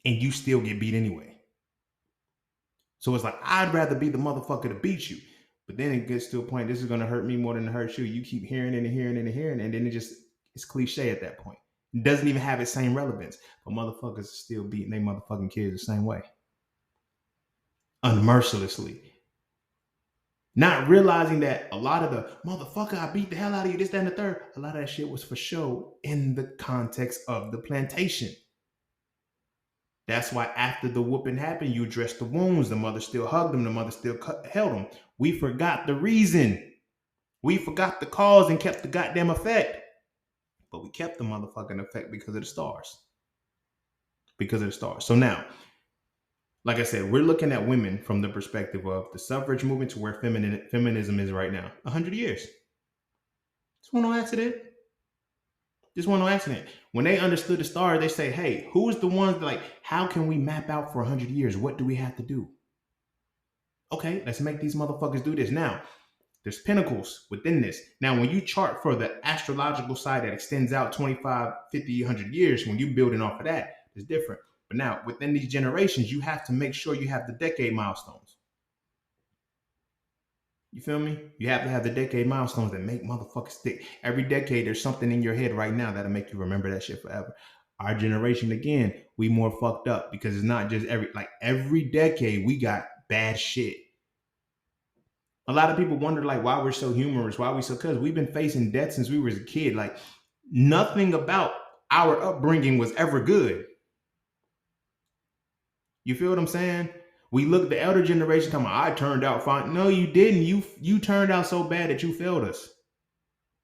And you still get beat anyway. So it's like, I'd rather be the motherfucker to beat you. But then it gets to a point, this is going to hurt me more than it hurts you. You keep hearing it and hearing it and hearing it. And then it's cliche at that point. It doesn't even have its same relevance. But motherfuckers are still beating their motherfucking kids the same way. Unmercilessly. Not realizing that a lot of the motherfucker, I beat the hell out of you, this, that, and the third. A lot of that shit was for show in the context of the plantation. That's why after the whooping happened, you addressed the wounds. The mother still hugged them. The mother still held them. We forgot the reason. We forgot the cause and kept the goddamn effect. But we kept the motherfucking effect because of the stars. Because of the stars. So now, Like I said, we're looking at women from the perspective of the suffrage movement to where feminism is right now. 100 years. This one no accident. This one no accident. When they understood the stars, they say, "Hey, who's the ones that, like? How can we map out for 100 years? What do we have to do? Okay, let's make these motherfuckers do this now." There's pinnacles within this. Now, when you chart for the astrological side that extends out 25, 50, 100 years, when you're building off of that, it's different. But now, within these generations, you have to make sure you have the decade milestones. You feel me? You have to have the decade milestones that make motherfuckers stick. Every decade, there's something in your head right now that'll make you remember that shit forever. Our generation, again, we more fucked up because it's not just every decade we got bad shit. A lot of people wonder like why we're so humorous, why we so, because we've been facing death since we were a kid. Like nothing about our upbringing was ever good. You feel what I'm saying? We look the elder generation talking about, I turned out fine. No, you didn't. You turned out so bad that you failed us.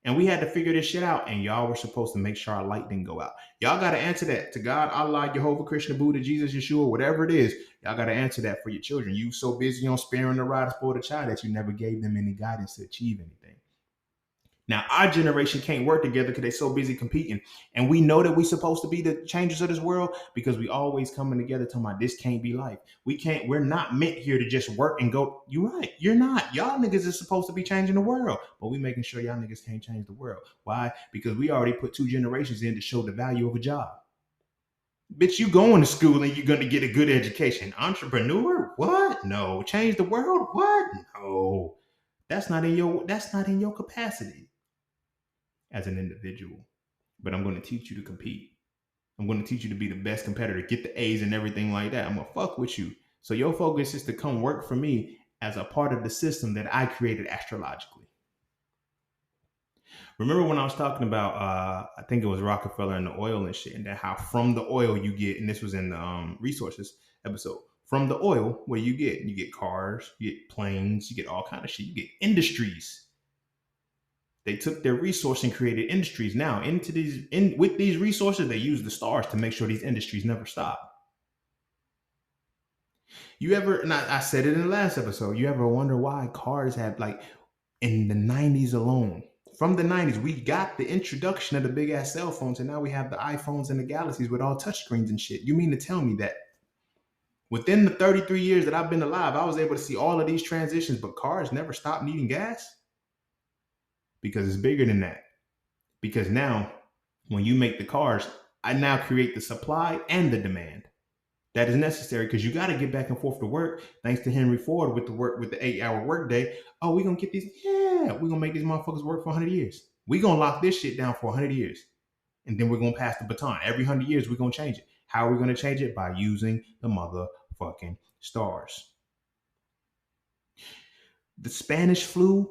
And we had to figure this shit out. And y'all were supposed to make sure our light didn't go out. Y'all got to answer that to God, Allah, Jehovah, Krishna, Buddha, Jesus, Yeshua, whatever it is. Y'all got to answer that for your children. You so busy on sparing the rod for the child that you never gave them any guidance to achieve anything. Now, our generation can't work together because they're so busy competing. And we know that we're supposed to be the changers of this world because we always coming together talking about this can't be life. We're not meant here to just work and go. You're right. You're not. Y'all niggas is supposed to be changing the world. But we making sure y'all niggas can't change the world. Why? Because we already put 2 generations in to show the value of a job. Bitch, you going to school and you're going to get a good education. Entrepreneur? What? No. Change the world? What? No. That's not in your capacity as an individual. But I'm going to teach you to compete. I'm going to teach you to be the best competitor, get the A's and everything like that. I'm going to fuck with you. So your focus is to come work for me as a part of the system that I created astrologically. Remember when I was talking about, I think it was Rockefeller and the oil and shit, and then how from the oil you get, and this was in the resources episode, from the oil, what do you get? You get cars, you get planes, you get all kind of shit. You get industries. They took their resource and created industries. Now, with these resources, they use the stars to make sure these industries never stop. You ever, and I said it in the last episode, you ever wonder why cars have, like, in the 90s alone, from the 90s, we got the introduction of the big ass cell phones, and now we have the iPhones and the Galaxies with all touchscreens and shit. You mean to tell me that within the 33 years that I've been alive, I was able to see all of these transitions, but cars never stopped needing gas? Because it's bigger than that. Because now, when you make the cars, I now create the supply and the demand that is necessary because you got to get back and forth to work. Thanks to Henry Ford with the 8-hour workday. Oh, we're going to get these. Yeah, we're going to make these motherfuckers work for 100 years. We're going to lock this shit down for 100 years. And then we're going to pass the baton. Every 100 years, we're going to change it. How are we going to change it? By using the motherfucking stars. The Spanish flu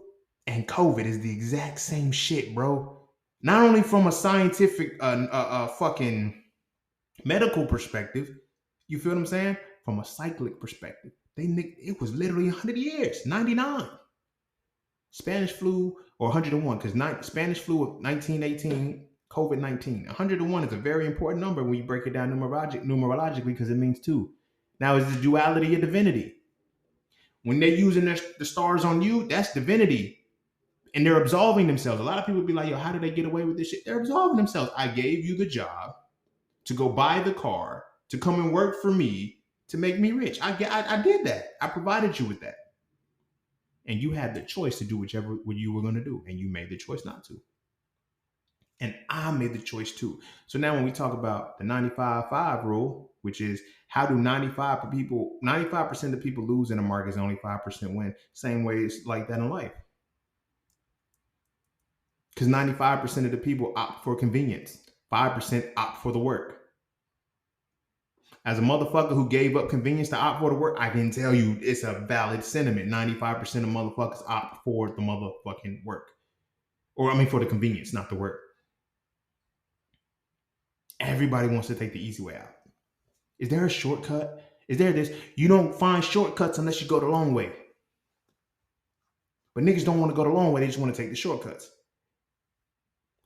and COVID is the exact same shit, bro. Not only from a scientific, fucking medical perspective, you feel what I'm saying? From a cyclic perspective, it was literally 100 years, 99. Spanish flu, or 101, because Spanish flu of 1918, COVID-19. 101 is a very important number when you break it down numerologically because it means 2. Now, it's the duality of divinity. When they're using the stars on you, that's divinity. And they're absolving themselves. A lot of people be like, yo, how did they get away with this shit? They're absolving themselves. I gave you the job to go buy the car, to come and work for me, to make me rich. I did that. I provided you with that. And you had the choice to do what you were going to do. And you made the choice not to. And I made the choice too. So now when we talk about the 95-5 rule, which is how do 95% of people lose in the markets, only 5% win. Same way it's like that in life. Because 95% of the people opt for convenience. 5% opt for the work. As a motherfucker who gave up convenience to opt for the work, I can tell you it's a valid sentiment. 95% of motherfuckers opt for the motherfucking work. For the convenience, not the work. Everybody wants to take the easy way out. Is there a shortcut? Is there this? You don't find shortcuts unless you go the long way. But niggas don't want to go the long way. They just want to take the shortcuts.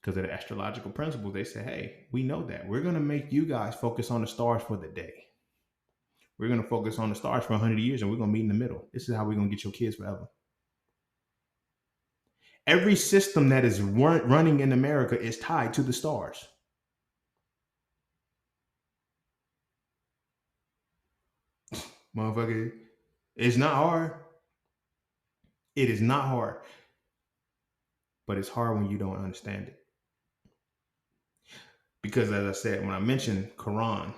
Because of the astrological principles, they say, hey, we know that. We're going to make you guys focus on the stars for the day. We're going to focus on the stars for 100 years and we're going to meet in the middle. This is how we're going to get your kids forever. Every system that is running in America is tied to the stars. Motherfucker, it's not hard. It is not hard, but it's hard when you don't understand it. Because as I said, when I mentioned Quran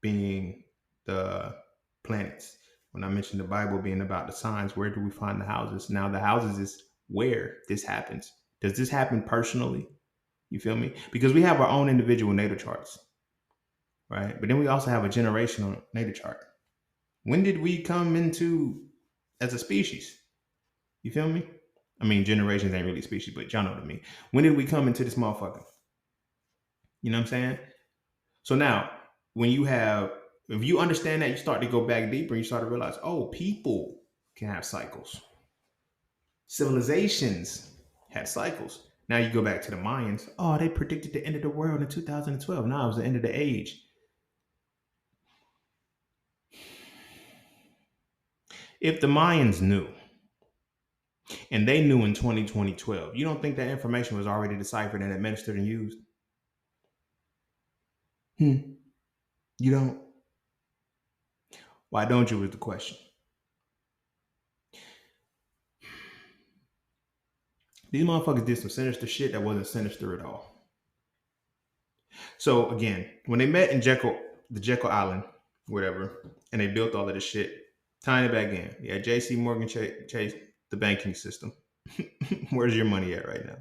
being the planets, when I mentioned the Bible being about the signs, where do we find the houses? Now the houses is where this happens. Does this happen personally? You feel me? Because we have our own individual natal charts, right? But then we also have a generational natal chart. When did we come into as a species? You feel me? I mean, generations ain't really species, but y'all know what I mean. When did we come into this motherfucker? You know what I'm saying? So now, when you have, if you understand that, you start to go back deeper and you start to realize, oh, people can have cycles. Civilizations had cycles. Now you go back to the Mayans. Oh, they predicted the end of the world in 2012. Now it was the end of the age. If the Mayans knew, and they knew in 2012, you don't think that information was already deciphered and administered and used? You don't? Why don't you is the question. These motherfuckers did some sinister shit that wasn't sinister at all. So again, when they met in the Jekyll Island, whatever, and they built all of this shit, tying it back in. Yeah, J.C. Morgan Chase, the banking system. Where's your money at right now?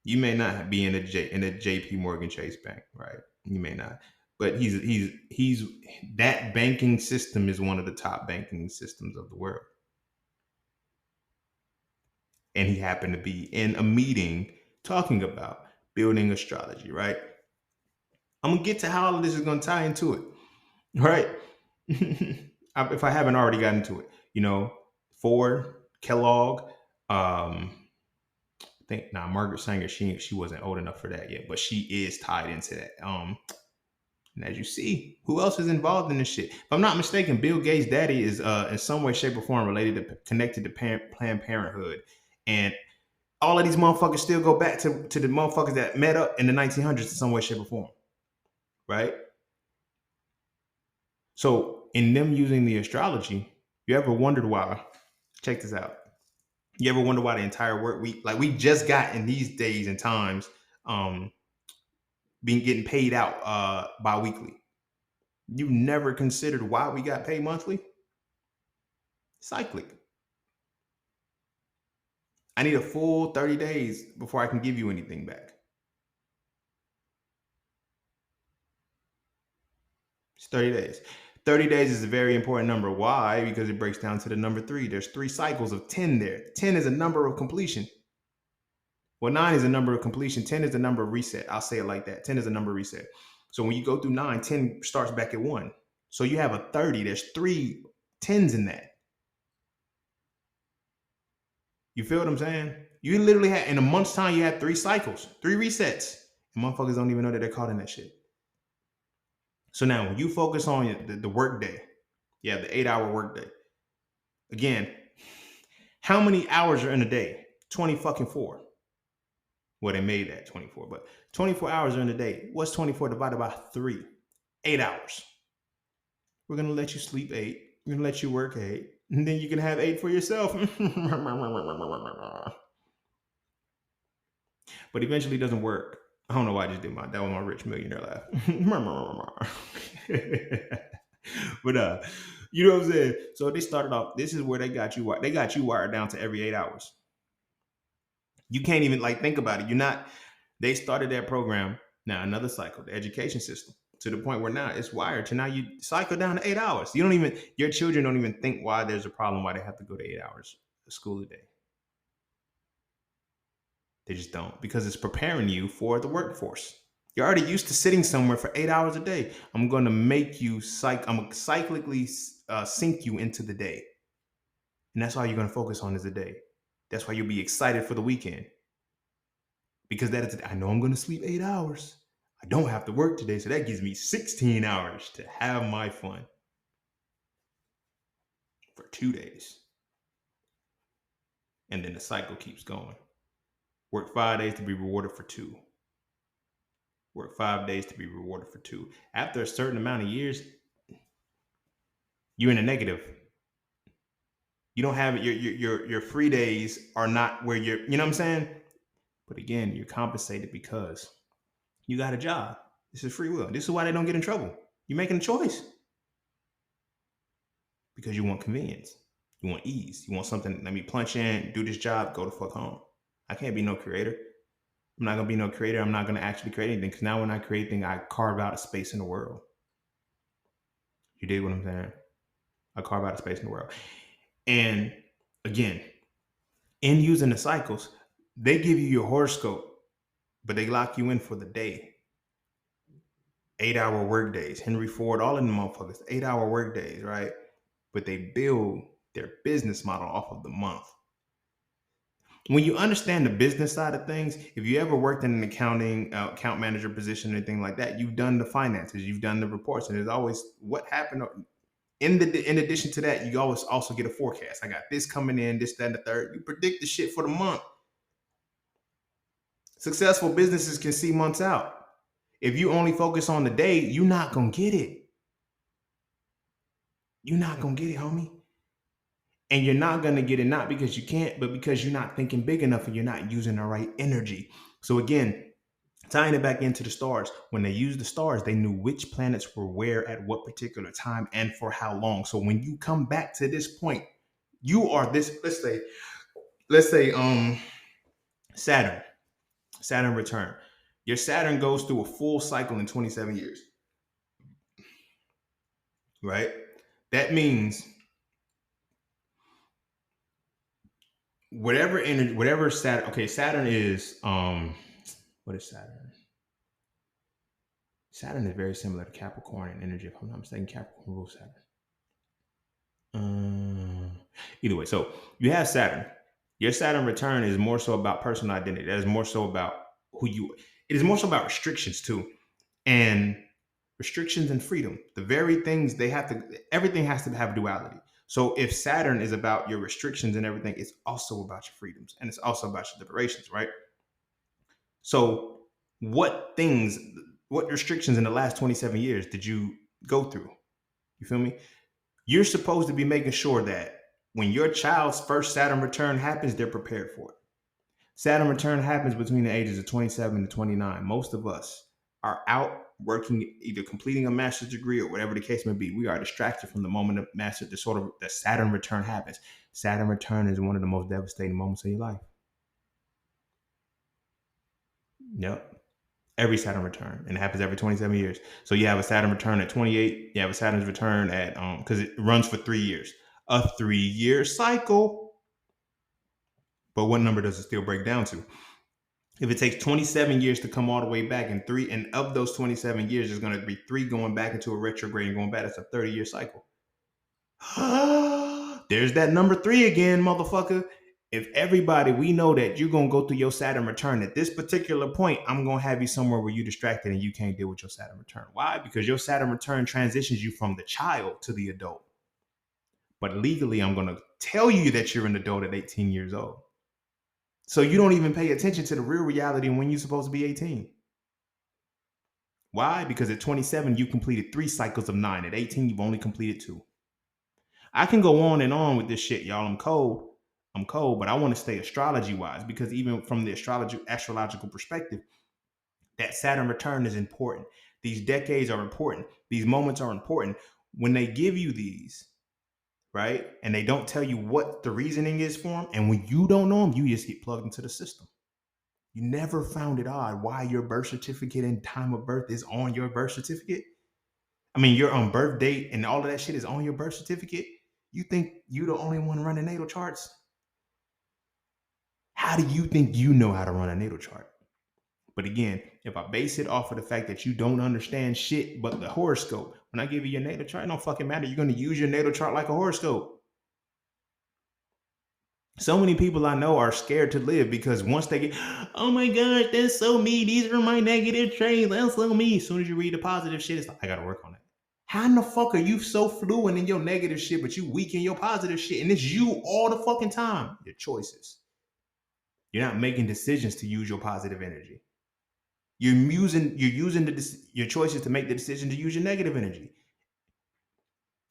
You may not be in the J.P. Morgan Chase bank, right? You may not, but he's that banking system is one of the top banking systems of the world, and he happened to be in a meeting talking about building astrology, right? I'm gonna get to how all of this is gonna tie into it, right? If I haven't already gotten into it, Ford, Kellogg, I think now Margaret Sanger, she wasn't old enough for that yet, but she is tied into that. And as you see, who else is involved in this shit? If I'm not mistaken, Bill Gates' daddy is in some way, shape, or form connected to Planned Parenthood, and all of these motherfuckers still go back to the motherfuckers that met up in the 1900s in some way, shape, or form, right? So in them using the astrology, you ever wondered why? Check this out. You ever wonder why the entire work week, like we just got in these days and times, being getting paid out bi-weekly? You never considered why we got paid monthly? Cyclic. I need a full 30 days before I can give you anything back. It's 30 days. 30 days is a very important number. Why? Because it breaks down to the number 3. There's 3 cycles of 10 there. 10 is a number of completion. Well, 9 is a number of completion. 10 is the number of reset. I'll say it like that. 10 is a number of reset. So when you go through 9, 10 starts back at 1. So you have a 30. There's 3 10s in that. You feel what I'm saying? You literally had, in a month's time, you had 3 cycles, 3 resets. And motherfuckers don't even know that they're caught in that shit. So now when you focus on the work day, you have the 8-hour work day. Again, how many hours are in a day? 20 fucking 4. Well, they made that 24, but 24 hours are in a day. What's 24 divided by 3? 8 hours. We're going to let you sleep 8. We're going to let you work 8. And then you can have 8 for yourself. But eventually it doesn't work. I don't know why I just did that was my rich millionaire laugh. But you know what I'm saying? So they started off, this is where they got you wired down to every 8 hours. You can't even think about it. They started that program. Now another cycle, the education system, to the point where now it's wired to now you cycle down to 8 hours. Your children don't even think why there's a problem, why they have to go to 8 hours of school a day. They just don't, because it's preparing you for the workforce. You're already used to sitting somewhere for 8 hours a day. I'm going to make you I'm going to cyclically sink you into the day. And that's all you're going to focus on is the day. That's why you'll be excited for the weekend. Because I know I'm going to sleep 8 hours. I don't have to work today. So that gives me 16 hours to have my fun. for 2 days. And then the cycle keeps going. Work 5 days to be rewarded for 2. Work 5 days to be rewarded for 2. After a certain amount of years, you're in a negative. You don't have your free days are not where you're, you know what I'm saying? But again, you're compensated because you got a job. This is free will. This is why they don't get in trouble. You're making a choice because you want convenience. You want ease. You want something. Let me punch in, do this job, go the fuck home. I can't be no creator. I'm not gonna be no creator. I'm not gonna actually create anything because now when I create things, I carve out a space in the world. You dig what I'm saying? I carve out a space in the world. And again, in using the cycles, they give you your horoscope, but they lock you in for the day. 8-hour work days. Henry Ford, all in the motherfuckers, 8-hour work days, right? But they build their business model off of the month. When you understand the business side of things, if you ever worked in an accounting, account manager position, or anything like that, you've done the finances, you've done the reports, and there's always what happened. In addition to that, you always also get a forecast. I got this coming in, this, that, and the third. You predict the shit for the month. Successful businesses can see months out. If you only focus on the day, you're not gonna get it. You're not gonna get it, homie. And you're not gonna get it not because you can't, but because you're not thinking big enough and you're not using the right energy. So again, tying it back into the stars, when they used the stars, they knew which planets were where at what particular time and for how long. So when you come back to this point, you are this, let's say Saturn return. Your Saturn goes through a full cycle in 27 years. Right? That means whatever energy, whatever Saturn, okay, Saturn is what is Saturn? Saturn is very similar to Capricorn in energy, if I'm not mistaken. Capricorn rules Saturn. Either way, so you have Saturn. Your Saturn return is more so about personal identity. That is more so about who you. It is more so about restrictions too, and restrictions and freedom. The very things they have to. Everything has to have duality. So if Saturn is about your restrictions and everything, it's also about your freedoms and it's also about your liberations, right? So what restrictions in the last 27 years did you go through? You feel me? You're supposed to be making sure that when your child's first Saturn return happens, they're prepared for it. Saturn return happens between the ages of 27 to 29. Most of us are out working, either completing a master's degree or whatever the case may be. We are distracted from the moment of the Saturn return happens. Saturn return is one of the most devastating moments of your life. Yep. Every Saturn return, and it happens every 27 years. So you have a Saturn return at 28. You have a Saturn's return at because it runs for 3 years, a 3-year cycle. But what number does it still break down to? If it takes 27 years to come all the way back, and of those 27 years, there's going to be 3 going back into a retrograde and going back. That's a 30-year cycle. There's that number 3 again, motherfucker. If everybody, we know that you're going to go through your Saturn return at this particular point, I'm going to have you somewhere where you're distracted and you can't deal with your Saturn return. Why? Because your Saturn return transitions you from the child to the adult. But legally, I'm going to tell you that you're an adult at 18 years old. So you don't even pay attention to the real reality when you're supposed to be 18. Why? Because at 27, you completed 3 cycles of 9. At 18, you've only completed 2. I can go on and on with this shit, y'all. I'm cold, but I want to stay astrology wise because even from the astrological perspective, that Saturn return is important. These decades are important. These moments are important. When they give you these, right, and they don't tell you what the reasoning is for them, and when you don't know them, you just get plugged into the system. You never found it odd why your birth certificate and time of birth is on your birth certificate? I mean, your birth date and all of that shit is on your birth certificate? You think you're the only one running natal charts? How do you think you know how to run a natal chart? But again, if I base it off of the fact that you don't understand shit but the horoscope, when I give you your natal chart, it don't fucking matter. You're going to use your natal chart like a horoscope. So many people I know are scared to live because once they get, oh my gosh, that's so me. These are my negative traits. That's so me. As soon as you read the positive shit, it's like, I got to work on it. How in the fuck are you so fluent in your negative shit, but you weak in your positive shit? And it's you all the fucking time. Your choices. You're not making decisions to use your positive energy. You're using your choices to make the decision to use your negative energy.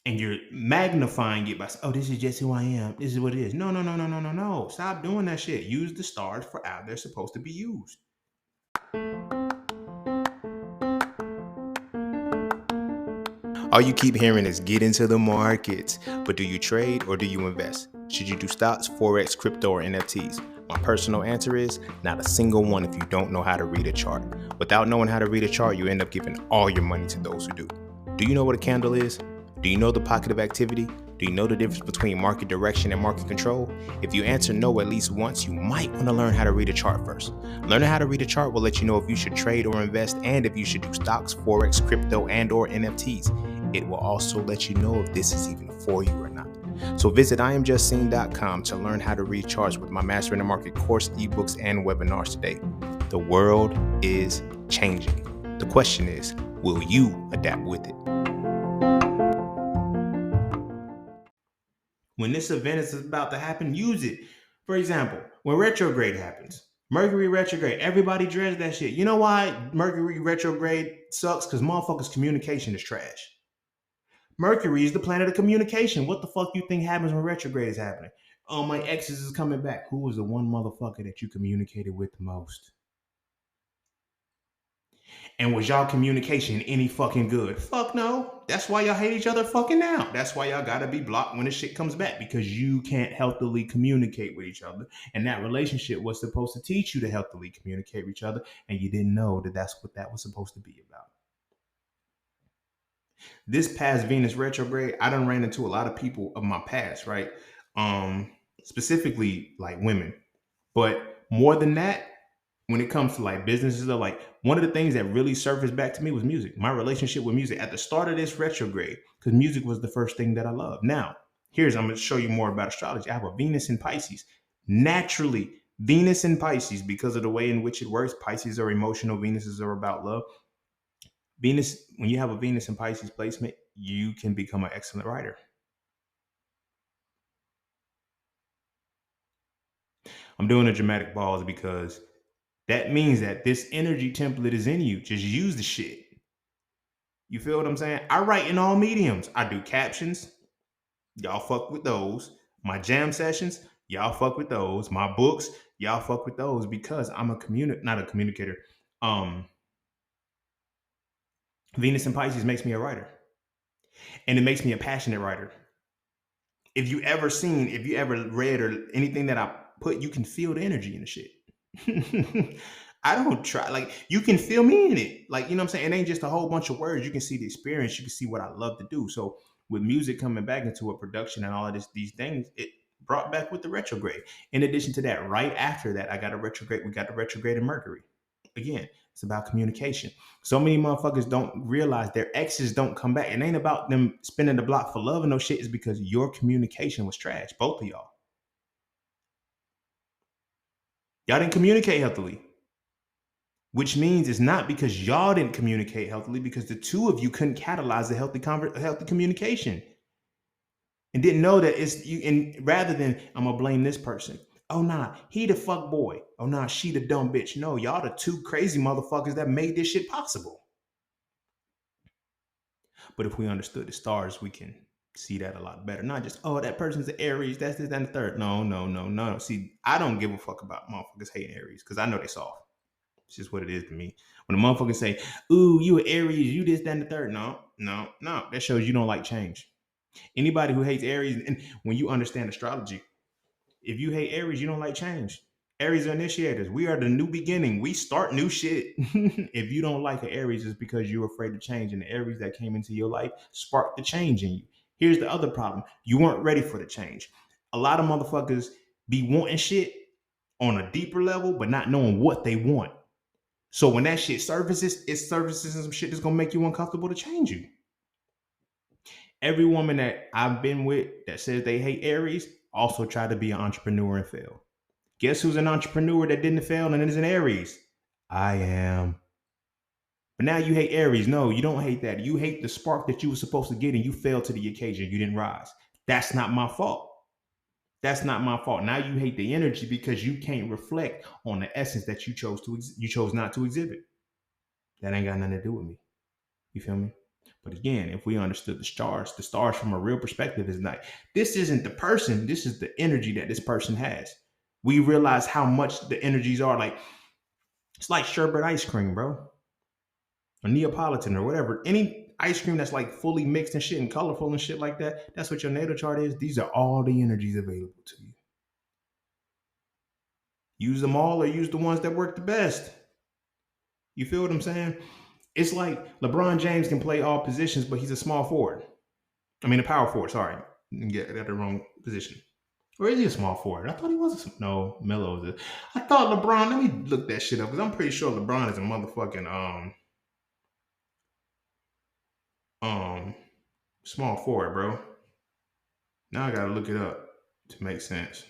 And you're magnifying it by, oh, this is just who I am. This is what it is. No, no, no, no, no, no, no. Stop doing that shit. Use the stars for how they're supposed to be used. All you keep hearing is get into the markets. But do you trade or do you invest? Should you do stocks, Forex, crypto, or NFTs? My personal answer is not a single one if you don't know how to read a chart. Without knowing how to read a chart, you end up giving all your money to those who do. Do you know what a candle is? Do you know the pocket of activity? Do you know the difference between market direction and market control? If you answer no at least once, you might want to learn how to read a chart first. Learning how to read a chart will let you know if you should trade or invest and if you should do stocks, Forex, crypto, and or NFTs. It will also let you know if this is even for you or not. So visit IamJustSeen.com to learn how to read charts with my Mastering the Market course, ebooks, and webinars today. The world is changing. The question is, will you adapt with it? When this event is about to happen, use it. For example, when retrograde happens, Mercury retrograde, everybody dreads that shit. You know why Mercury retrograde sucks? Because motherfuckers' communication is trash. Mercury is the planet of communication. What the fuck you think happens when retrograde is happening? Oh, my exes is coming back. Who was the one motherfucker that you communicated with the most? And was y'all communication any fucking good? Fuck no. That's why y'all hate each other fucking now. That's why y'all gotta be blocked when the shit comes back, because you can't healthily communicate with each other. And that relationship was supposed to teach you to healthily communicate with each other, and you didn't know that that's what that was supposed to be about. This past Venus retrograde, I done ran into a lot of people of my past, right? Specifically like women. But more than that, when it comes to like businesses, like one of the things that really surfaced back to me was music. My relationship with music at the start of this retrograde, because music was the first thing that I loved. Now, I'm going to show you more about astrology. I have a Venus in Pisces. Naturally, Venus in Pisces, because of the way in which it works, Pisces are emotional, Venuses are about love. Venus, when you have a Venus in Pisces placement, you can become an excellent writer. I'm doing a dramatic pause because that means that this energy template is in you. Just use the shit. You feel what I'm saying? I write in all mediums. I do captions. Y'all fuck with those. My jam sessions, y'all fuck with those. My books, y'all fuck with those, because I'm not a communicator. Venus and Pisces makes me a writer. And it makes me a passionate writer. If you ever read or anything that I put, you can feel the energy in the shit. I don't try, like, you can feel me in it. Like, you know what I'm saying? It ain't just a whole bunch of words. You can see the experience. You can see what I love to do. So with music coming back into a production and all of these things, it brought back with the retrograde. In addition to that, right after that, we got the retrograde in Mercury. Again, it's about communication. So many motherfuckers don't realize their exes don't come back. It ain't about them spinning the block for love and no shit. It's because your communication was trash. Both of y'all. Y'all didn't communicate healthily. Which means it's not because y'all didn't communicate healthily, because the two of you couldn't catalyze a healthy communication, and didn't know that it's you. And rather than, I'm gonna blame this person. Oh nah, he the fuck boy. Oh nah, she the dumb bitch. No, y'all the two crazy motherfuckers that made this shit possible. But if we understood the stars, we can see that a lot better. Not just, oh, that person's an Aries, that's this, that, and the third. No, no, no, no. See, I don't give a fuck about motherfuckers hating Aries, because I know they soft. It's just what it is to me. When a motherfucker say, ooh, you an Aries, you this, that, and the third. No, no, no. That shows you don't like change. Anybody who hates Aries, and when you understand astrology, if you hate Aries, you don't like change. Aries are initiators. We are the new beginning. We start new shit. If you don't like an Aries, it's because you're afraid of change. And the Aries that came into your life sparked the change in you. Here's the other problem. You weren't ready for the change. A lot of motherfuckers be wanting shit on a deeper level, but not knowing what they want. So when that shit surfaces, it surfaces in some shit that's gonna make you uncomfortable to change you. Every woman that I've been with that says they hate Aries also tried to be an entrepreneur and fail. Guess who's an entrepreneur that didn't fail and is an Aries? I am. But now you hate Aries. No, you don't hate that. You hate the spark that you were supposed to get and you failed to the occasion. You didn't rise. That's not my fault. That's not my fault. Now you hate the energy because you can't reflect on the essence that you chose not to exhibit. That ain't got nothing to do with me. You feel me? But again, if we understood the stars from a real perspective is not, this isn't the person, this is the energy that this person has. We realize how much the energies are like, it's like sherbet ice cream, bro. Or Neapolitan or whatever. Any ice cream that's like fully mixed and shit and colorful and shit like that. That's what your natal chart is. These are all the energies available to you. Use them all or use the ones that work the best. You feel what I'm saying? It's like LeBron James can play all positions, but he's a small forward. I mean, a power forward. Sorry, get the wrong position. Or is he a small forward? I thought he was no. Melo is. I thought LeBron. Let me look that shit up because I'm pretty sure LeBron is a motherfucking um small forward, bro. Now I gotta look it up to make sense.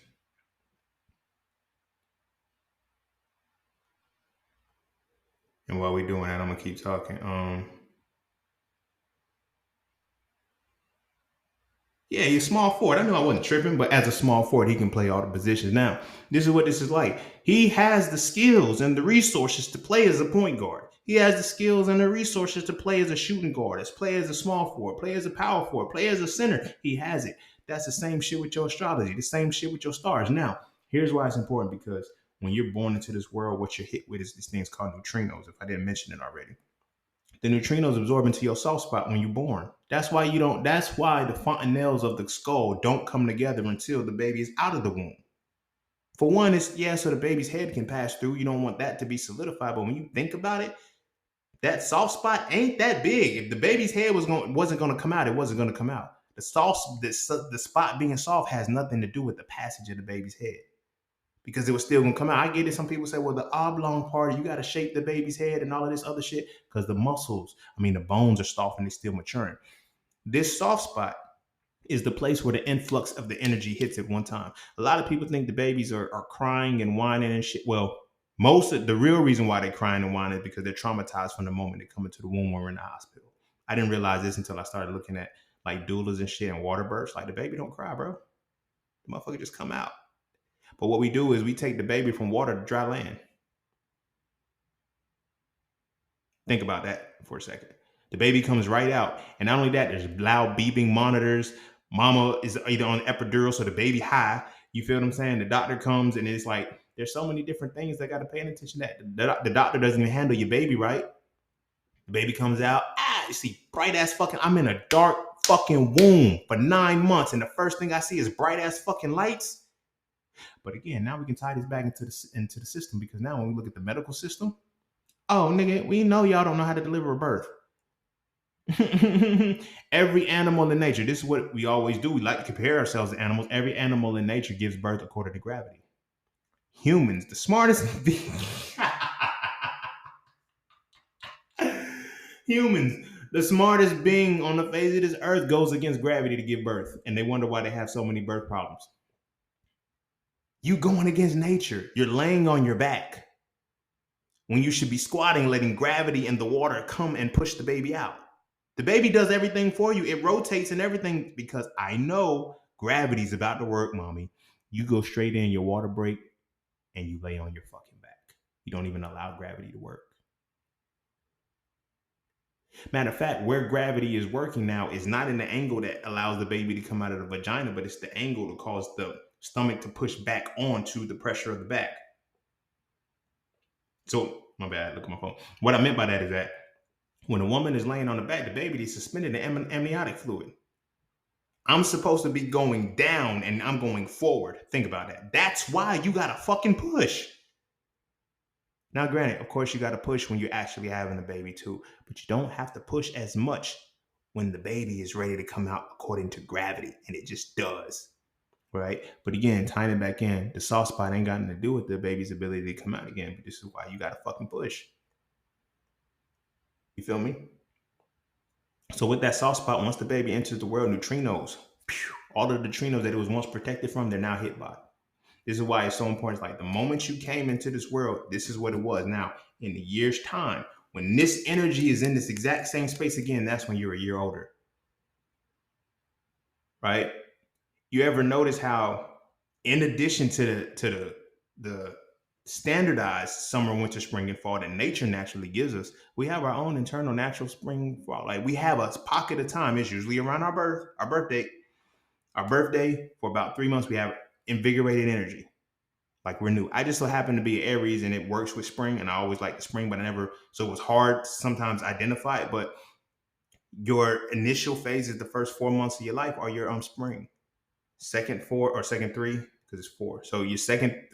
And while we're doing that, I'm gonna keep talking. Yeah, he's a small forward. I knew I wasn't tripping, but as a small forward, he can play all the positions. Now, this is what this is like. He has the skills and the resources to play as a point guard. He has the skills and the resources to play as a shooting guard, as play as a small forward, play as a power forward, play as a center. He has it. That's the same shit with your astrology, the same shit with your stars. Now, here's why it's important because when you're born into this world, what you're hit with is these things called neutrinos, if I didn't mention it already. The neutrinos absorb into your soft spot when you're born. That's why you don't. That's why the fontanelles of the skull don't come together until the baby is out of the womb. For one, it's yeah, so the baby's head can pass through. You don't want that to be solidified. But when you think about it, that soft spot ain't that big. If the baby's head wasn't going to come out, it wasn't going to come out. The spot being soft has nothing to do with the passage of the baby's head because it was still gonna come out. I get it. Some people say, well, the oblong part, you got to shape the baby's head and all of this other shit because the muscles, I mean, the bones are soft and they're still maturing. This soft spot is the place where the influx of the energy hits at one time. A lot of people think the babies are crying and whining and shit. Well, most of the real reason why they're crying and whining is because they're traumatized from the moment they come into the womb or in the hospital. I didn't realize this until I started looking at like doulas and shit and water births. Like the baby don't cry, bro. The motherfucker just come out. But what we do is we take the baby from water to dry land. Think about that for a second. The baby comes right out. And not only that, there's loud beeping monitors. Mama is either on epidural, so the baby high. You feel what I'm saying? The doctor comes and it's like, there's so many different things that got to pay attention to that. The doctor doesn't even handle your baby, right? The baby comes out. You see bright ass fucking, I'm in a dark fucking womb for 9 months. And the first thing I see is bright ass fucking lights. But again, now we can tie this back into the system because now when we look at the medical system, oh nigga, we know y'all don't know how to deliver a birth. Every animal in nature, this is what we always do. We like to compare ourselves to animals. Every animal in nature gives birth according to gravity. Humans, the smartest humans, the smartest being on the face of this earth goes against gravity to give birth, and they wonder why they have so many birth problems. You going against nature. You're laying on your back when you should be squatting, letting gravity and the water come and push the baby out. The baby does everything for you. It rotates and everything because I know gravity's about to work, mommy. You go straight in your water break and you lay on your fucking back. You don't even allow gravity to work. Matter of fact, where gravity is working now is not in the angle that allows the baby to come out of the vagina, but it's the angle to cause the stomach to push back onto the pressure of the back. So, my bad, look at my phone. What I meant by that is that when a woman is laying on the back, the baby is suspended in amniotic fluid. I'm supposed to be going down and I'm going forward. Think about that. That's why you got to fucking push. Now, granted, of course, you got to push when you're actually having a baby too, but you don't have to push as much when the baby is ready to come out according to gravity, and it just does, right? But again, tying it back in, the soft spot ain't got nothing to do with the baby's ability to come out again, but this is why you got to fucking push. You feel me? So with that soft spot, once the baby enters the world, neutrinos, all of the neutrinos that it was once protected from, they're now hit by. This is why it's so important. It's like the moment you came into this world, this is what it was. Now, in a year's time, When this energy is in this exact same space again, that's when you're a year older, right? You ever notice how, in addition to the standardized summer, winter, spring, and fall that nature naturally gives us, we have our own internal natural spring, fall. Like we have a pocket of time. It's usually around our birthday. For about 3 months, we have invigorated energy. Like we're new. I just so happen to be Aries, and it works with spring, and I always like the spring, but I never. So it was hard to sometimes identify it. But your initial phase is the first 4 months of your life, or your spring. Second four or second three, because it's four. So your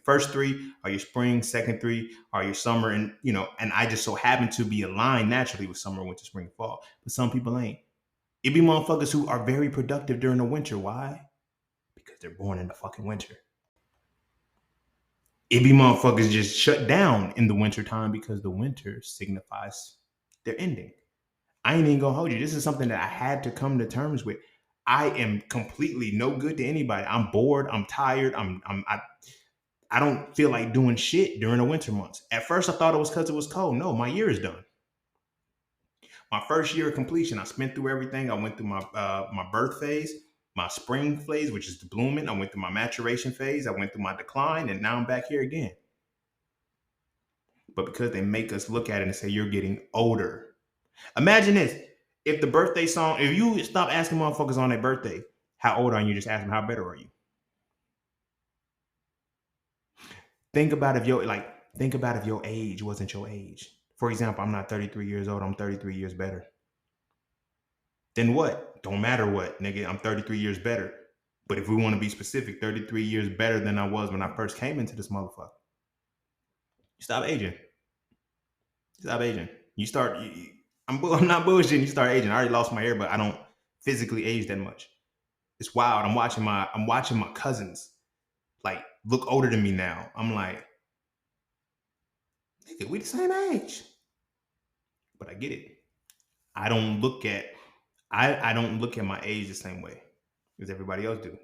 first three are your spring, second three are your summer, and and I just so happen to be aligned naturally with summer, winter, spring, fall. But some people ain't. It be motherfuckers who are very productive during the winter. Why? Because they're born in the fucking winter. It be motherfuckers just shut down in the winter time because the winter signifies their ending. I ain't even gonna hold you. This is something that I had to come to terms with. I am completely no good to anybody. I'm bored. I'm tired. I don't feel like doing shit during the winter months. At first, I thought it was because it was cold. No, my year is done. My first year of completion, I spent through everything. I went through my birth phase, my spring phase, which is the blooming. I went through my maturation phase. I went through my decline, and now I'm back here again. But because they make us look at it and say you're getting older. Imagine this: if the birthday song, if you stop asking motherfuckers on their birthday, how old are you? Just ask them how better are you. Think about if your age wasn't your age. For example, I'm not 33 years old. I'm 33 years better. Then what? Don't matter what, nigga. I'm 33 years better. But if we want to be specific, 33 years better than I was when I first came into this motherfucker. Stop aging. Stop aging. You start. I'm not bullshitting. You start aging. I already lost my hair, but I don't physically age that much. It's wild. I'm watching my cousins like look older than me now. I'm like, nigga, we the same age. But I get it. I don't look at I don't look at my age the same way as everybody else do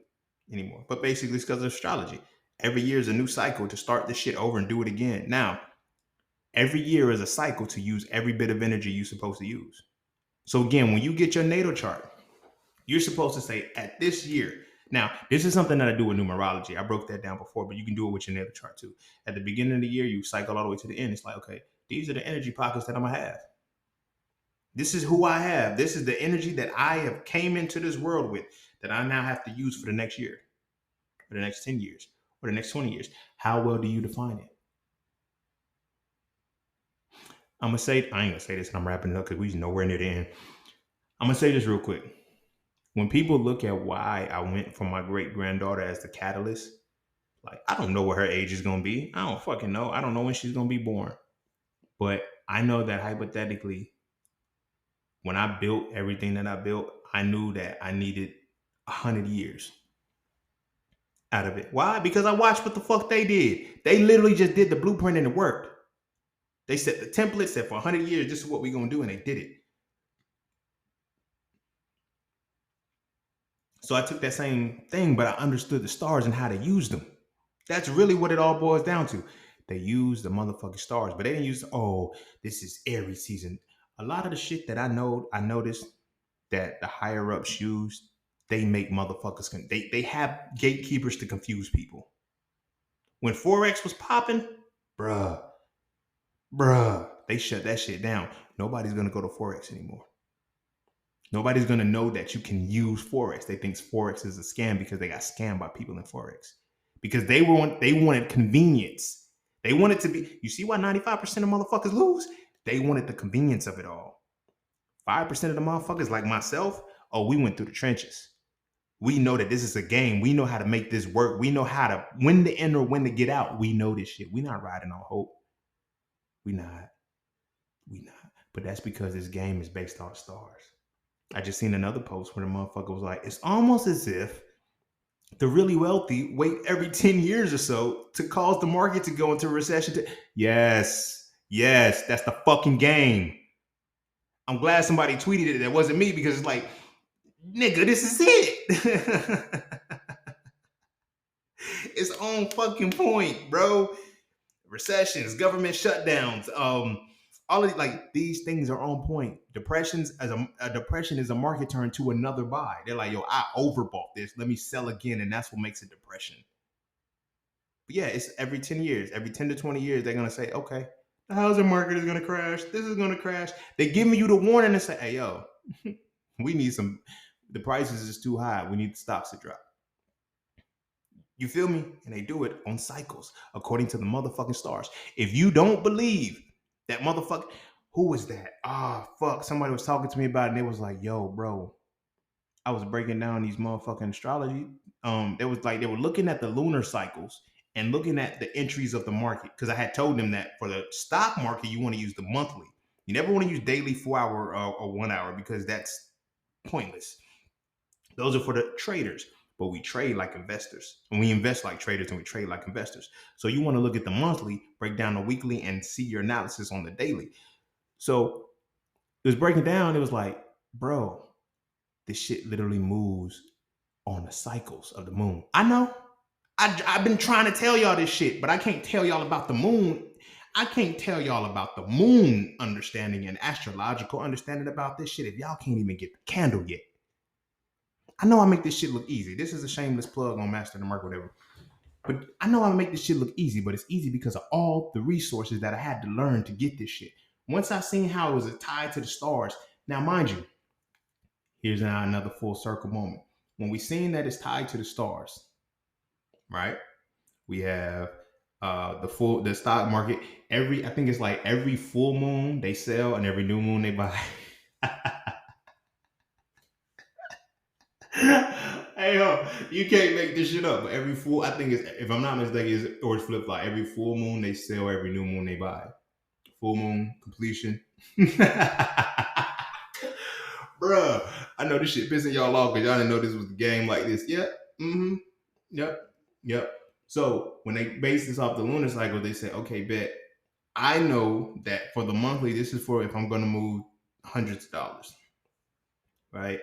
anymore. But basically it's because of astrology. Every year is a new cycle to start this shit over and do it again. Now, every year is a cycle to use every bit of energy you're supposed to use. So again, when you get your natal chart, you're supposed to say at this year. Now, this is something that I do with numerology. I broke that down before, but you can do it with your natal chart too. At the beginning of the year, you cycle all the way to the end. It's like, okay, these are the energy pockets that I'm gonna have. This is who I have. This is the energy that I have came into this world with that I now have to use for the next year, for the next 10 years, or the next 20 years. How well do you define it? I ain't gonna say this and I'm wrapping it up because we're nowhere near the end. I'm gonna say this real quick. When people look at why I went for my great granddaughter as the catalyst, like I don't know what her age is gonna be. I don't fucking know. I don't know when she's gonna be born. But I know that hypothetically, when I built everything that I built, I knew that I needed 100 years out of it. Why? Because I watched what the fuck they did. They literally just did the blueprint and it worked. They set the template, said for 100 years, this is what we're going to do, and they did it. So I took that same thing, but I understood the stars and how to use them. That's really what it all boils down to. They use the motherfucking stars, but they didn't use, this is Aries season. A lot of the shit that I noticed that the higher ups use, they make motherfuckers, they have gatekeepers to confuse people. When Forex was popping, bruh, they shut that shit down. Nobody's gonna go to Forex anymore. Nobody's gonna know that you can use Forex. They think Forex is a scam because they got scammed by people in Forex. Because they wanted convenience. They wanted to be, you see why 95% of motherfuckers lose? They wanted the convenience of it all. 5% of the motherfuckers like myself, we went through the trenches. We know that this is a game. We know how to make this work. We know how to, when to enter, when to get out. We know this shit. We not riding on hope. We not. But that's because this game is based on the stars. I just seen another post where the motherfucker was like, it's almost as if the really wealthy wait every 10 years or so to cause the market to go into recession. Yes, that's the fucking game. I'm glad somebody tweeted it. That wasn't me because it's like, nigga, this is it. It's on fucking point, bro. Recessions, government shutdowns, All of like these things are on point. Depressions as a depression is a market turn to another buy. They're like, yo, I overbought this. Let me sell again, and that's what makes it depression. But yeah, it's every 10 years, every 10 to 20 years, they're gonna say, okay, the housing market is gonna crash. This is gonna crash. They're giving you the warning and say, hey, yo, we need some. The prices is too high. We need the stocks to drop. You feel me? And they do it on cycles according to the motherfucking stars. If you don't believe that motherfucker, who was that? Fuck. Somebody was talking to me about it and they was like, yo, bro, I was breaking down these motherfucking astrology. They was like, they were looking at the lunar cycles and looking at the entries of the market. Cause I had told them that for the stock market, you want to use the monthly. You never want to use daily, 4 hour or 1 hour because that's pointless. Those are for the traders, but we trade like investors. And we invest like traders and we trade like investors. So you want to look at the monthly, break down the weekly, and see your analysis on the daily. So it was breaking down. It was like, bro, this shit literally moves on the cycles of the moon. I know. I've been trying to tell y'all this shit, but I can't tell y'all about the moon. I can't tell y'all about the moon understanding and astrological understanding about this shit if y'all can't even get the candle yet. I know I make this shit look easy. This is a shameless plug on Master the Mark, whatever. But I know I make this shit look easy, but it's easy because of all the resources that I had to learn to get this shit. Once I seen how it was tied to the stars, now mind you, here's now another full circle moment. When we seen that it's tied to the stars, right? We have the stock market. I think it's like every full moon they sell and every new moon they buy. Hey yo, you can't make this shit up. But every full, I think it's, if I'm not mistaken, or it's flip flop. Every full moon they sell, every new moon they buy. Full moon completion. Bruh, I know this shit pissing y'all off because y'all didn't know this was the game like this. Yep. Mm-hmm. Yep. Yep. So when they base this off the lunar cycle, they say, okay, bet. I know that for the monthly, this is for if I'm gonna move hundreds of dollars. Right?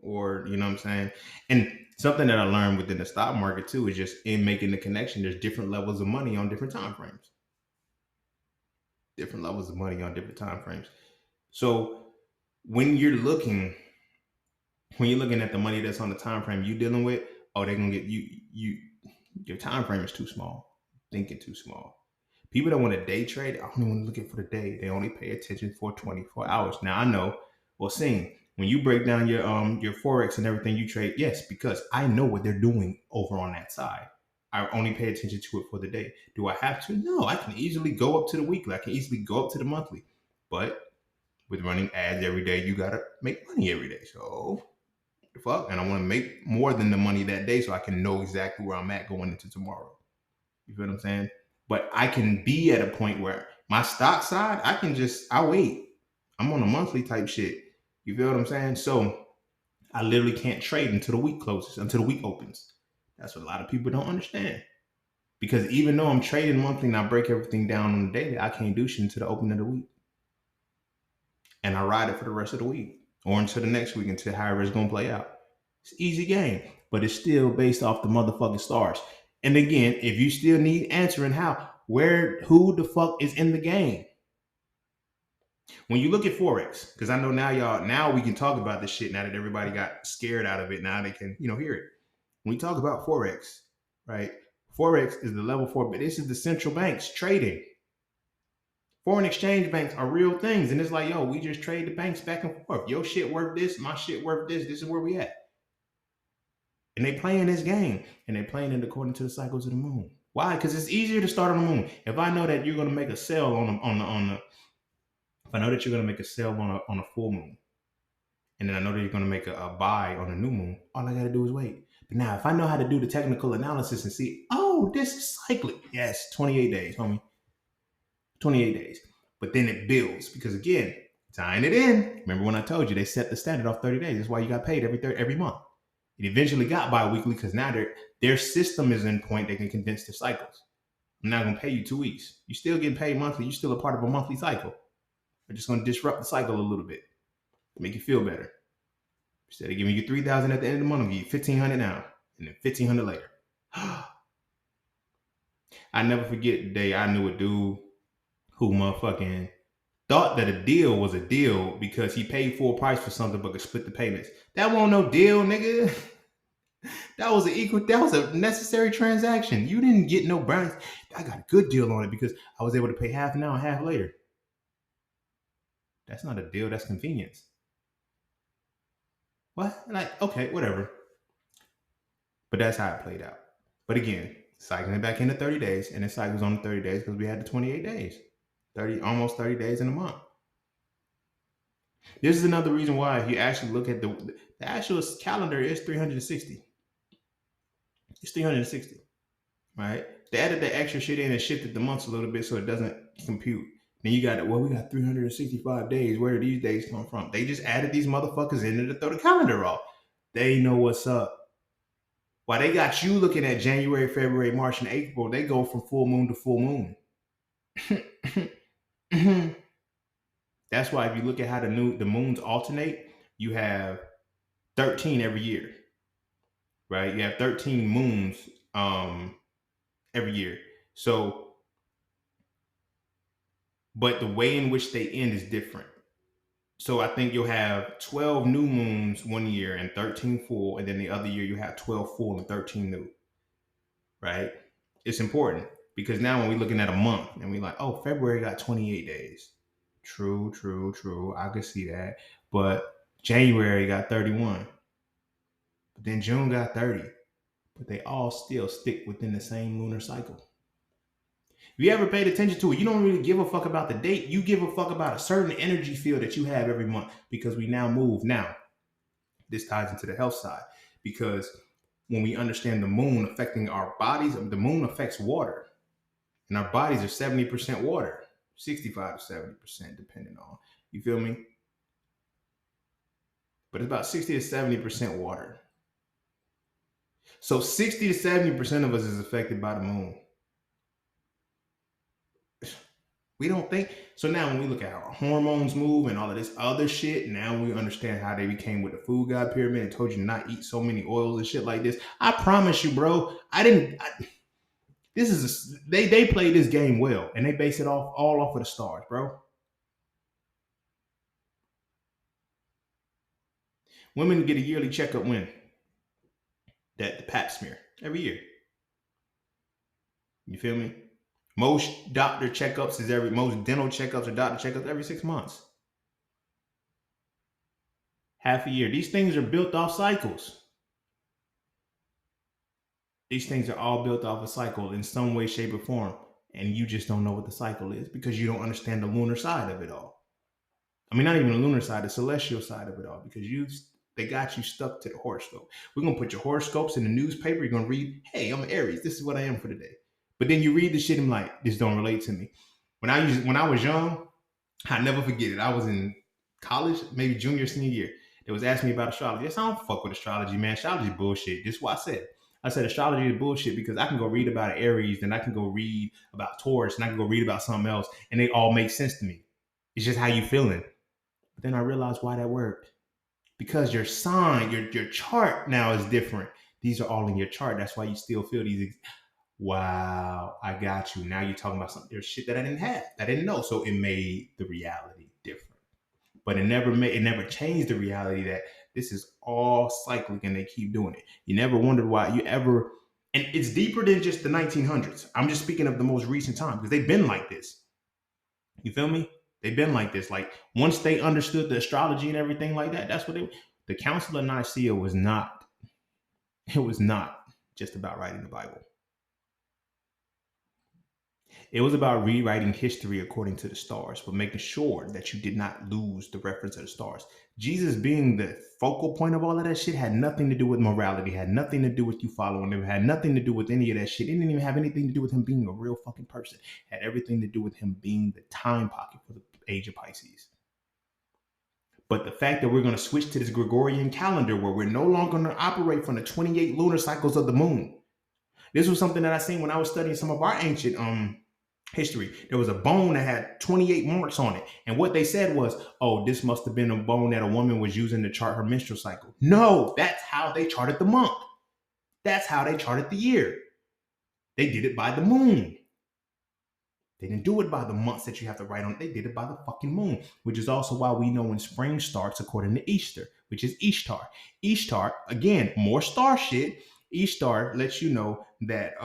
Or you know what I'm saying? And something that I learned within the stock market too is just in making the connection, there's different levels of money on different time frames. Different levels of money on different time frames. So when you're looking at the money that's on the time frame you dealing with, oh, they're gonna get you your time frame is too small. Thinking too small. People that want to day trade, I only want to look at for the day. They only pay attention for 24 hours. Now I know, well, seeing when you break down your forex and everything you trade, yes, because I know what they're doing over on that side. I only pay attention to it for the day. Do I have to? No, I can easily go up to the weekly. I can easily go up to the monthly. But with running ads every day, you gotta make money every day. So the fuck, and I want to make more than the money that day, so I can know exactly where I'm at going into tomorrow. You feel what I'm saying? But I can be at a point where my stock side, I wait. I'm on a monthly type shit. You feel what I'm saying? So I literally can't trade until the week closes, until the week opens. That's what a lot of people don't understand. Because even though I'm trading monthly and I break everything down on the daily, I can't do shit until the opening of the week. And I ride it for the rest of the week or until the next week, until however it's going to play out. It's an easy game, but it's still based off the motherfucking stars. And again, if you still need answering who the fuck is in the game? When you look at Forex, because I know now we can talk about this shit now that everybody got scared out of it. Now they can, hear it. When we talk about Forex, right? Forex is the level 4, but this is the central banks trading. Foreign exchange banks are real things. And it's like, yo, we just trade the banks back and forth. Your shit worth this, my shit worth this. This is where we at. And they playing this game. And they playing it according to the cycles of the moon. Why? Because it's easier to start on the moon. If I know that you're gonna make a sale if I know that you're gonna make a sale on a full moon, and then I know that you're gonna make a buy on a new moon, all I gotta do is wait. But now if I know how to do the technical analysis and see, oh, this is cyclic. Yes, 28 days, homie. 28 days. But then it builds because again, tying it in. Remember when I told you they set the standard off 30 days? That's why you got paid every month. It eventually got bi-weekly because now their system is in point. They can condense their cycles. I'm not going to pay you 2 weeks. You're still getting paid monthly. You're still a part of a monthly cycle. They're just going to disrupt the cycle a little bit, make you feel better. Instead of giving you $3,000 at the end of the month, I'll give you $1,500 now, and then $1,500 later. I never forget the day I knew a dude who motherfucking thought that a deal was a deal because he paid full price for something but could split the payments. That wasn't no deal, nigga. That was a necessary transaction. You didn't get no brownies. I got a good deal on it because I was able to pay half now and half later. That's not a deal, that's convenience. What? Like, okay, whatever. But that's how it played out. But again, cycling back into 30 days, and it cycles on the 30 days because we had the 28 days. Almost 30 days in a month. This is another reason why if you actually look at the actual calendar is 360. It's 360, right? They added the extra shit in and shifted the months a little bit so it doesn't compute. Then you got it. Well, we got 365 days. Where do these days come from? They just added these motherfuckers in to throw the calendar off. They know what's up. While they got you looking at January, February, March, and April, they go from full moon to full moon. That's why if you look at how the moons alternate, you have 13 every year, right? You have 13 moons every year. So, but the way in which they end is different. So I think you'll have 12 new moons one year and 13 full, and then the other year you have 12 full and 13 new, right? It's important because now when we're looking at a month and we're like, oh, February got 28 days. True. I could see that. But January got 31. But then June got 30. But they all still stick within the same lunar cycle. If you ever paid attention to it, you don't really give a fuck about the date. You give a fuck about a certain energy field that you have every month because we now move. Now, this ties into the health side because when we understand the moon affecting our bodies, the moon affects water. And our bodies are 70% water, 65 to 70%, depending on, you feel me? But it's about 60 to 70% water. So 60 to 70% of us is affected by the moon. We don't think. So now when we look at how our hormones move and all of this other shit, now we understand how they became with the food god pyramid and told you not eat so many oils and shit like this. I promise you, bro, they play this game well and they base it all off of the stars, bro. Women get a yearly checkup when? The pap smear every year. You feel me? Most doctor checkups most dental checkups or doctor checkups every 6 months. Half a year. These things are built off cycles. These things are all built off a cycle in some way, shape, or form. And you just don't know what the cycle is because you don't understand the lunar side of it all. I mean, not even the lunar side, the celestial side of it all, because they got you stuck to the horoscope. We're going to put your horoscopes in the newspaper. You're going to read, hey, I'm an Aries. This is what I am for today. But then you read the shit and I'm like, this don't relate to me. When I was young, I never forget it. I was in college, maybe junior, senior year. They was asking me about astrology. I said, I don't fuck with astrology, man. Astrology is bullshit. This is what I said. I said astrology is bullshit because I can go read about Aries, and I can go read about Taurus, and I can go read about something else, and they all make sense to me. It's just how you feeling. But then I realized why that worked. Because your sign, your chart now is different. These are all in your chart. That's why you still feel these. Wow, I got you. Now you're talking about something. There's shit that I didn't have, that I didn't know. So it made the reality different. But it never changed the reality that this is all cyclic and they keep doing it. You never wondered why and it's deeper than just the 1900s. I'm just speaking of the most recent time because they've been like this. You feel me? They've been like this. Like once they understood the astrology and everything like that, that's what the Council of Nicaea was not. It was not just about writing the Bible. It was about rewriting history according to the stars, but making sure that you did not lose the reference of the stars. Jesus being the focal point of all of that shit had nothing to do with morality, had nothing to do with you following him, had nothing to do with any of that shit. It didn't even have anything to do with him being a real fucking person. It had everything to do with him being the time pocket for the age of Pisces. But the fact that we're going to switch to this Gregorian calendar where we're no longer going to operate from the 28 lunar cycles of the moon. This was something that I seen when I was studying some of our ancient history. There was a bone that had 28 marks on it. And what they said was, oh, this must have been a bone that a woman was using to chart her menstrual cycle. No, that's how they charted the month. That's how they charted the year. They did it by the moon. They didn't do it by the months that you have to write on. They did it by the fucking moon, which is also why we know when spring starts according to Easter, which is Ishtar. Ishtar, again, more star shit. Ishtar lets you know that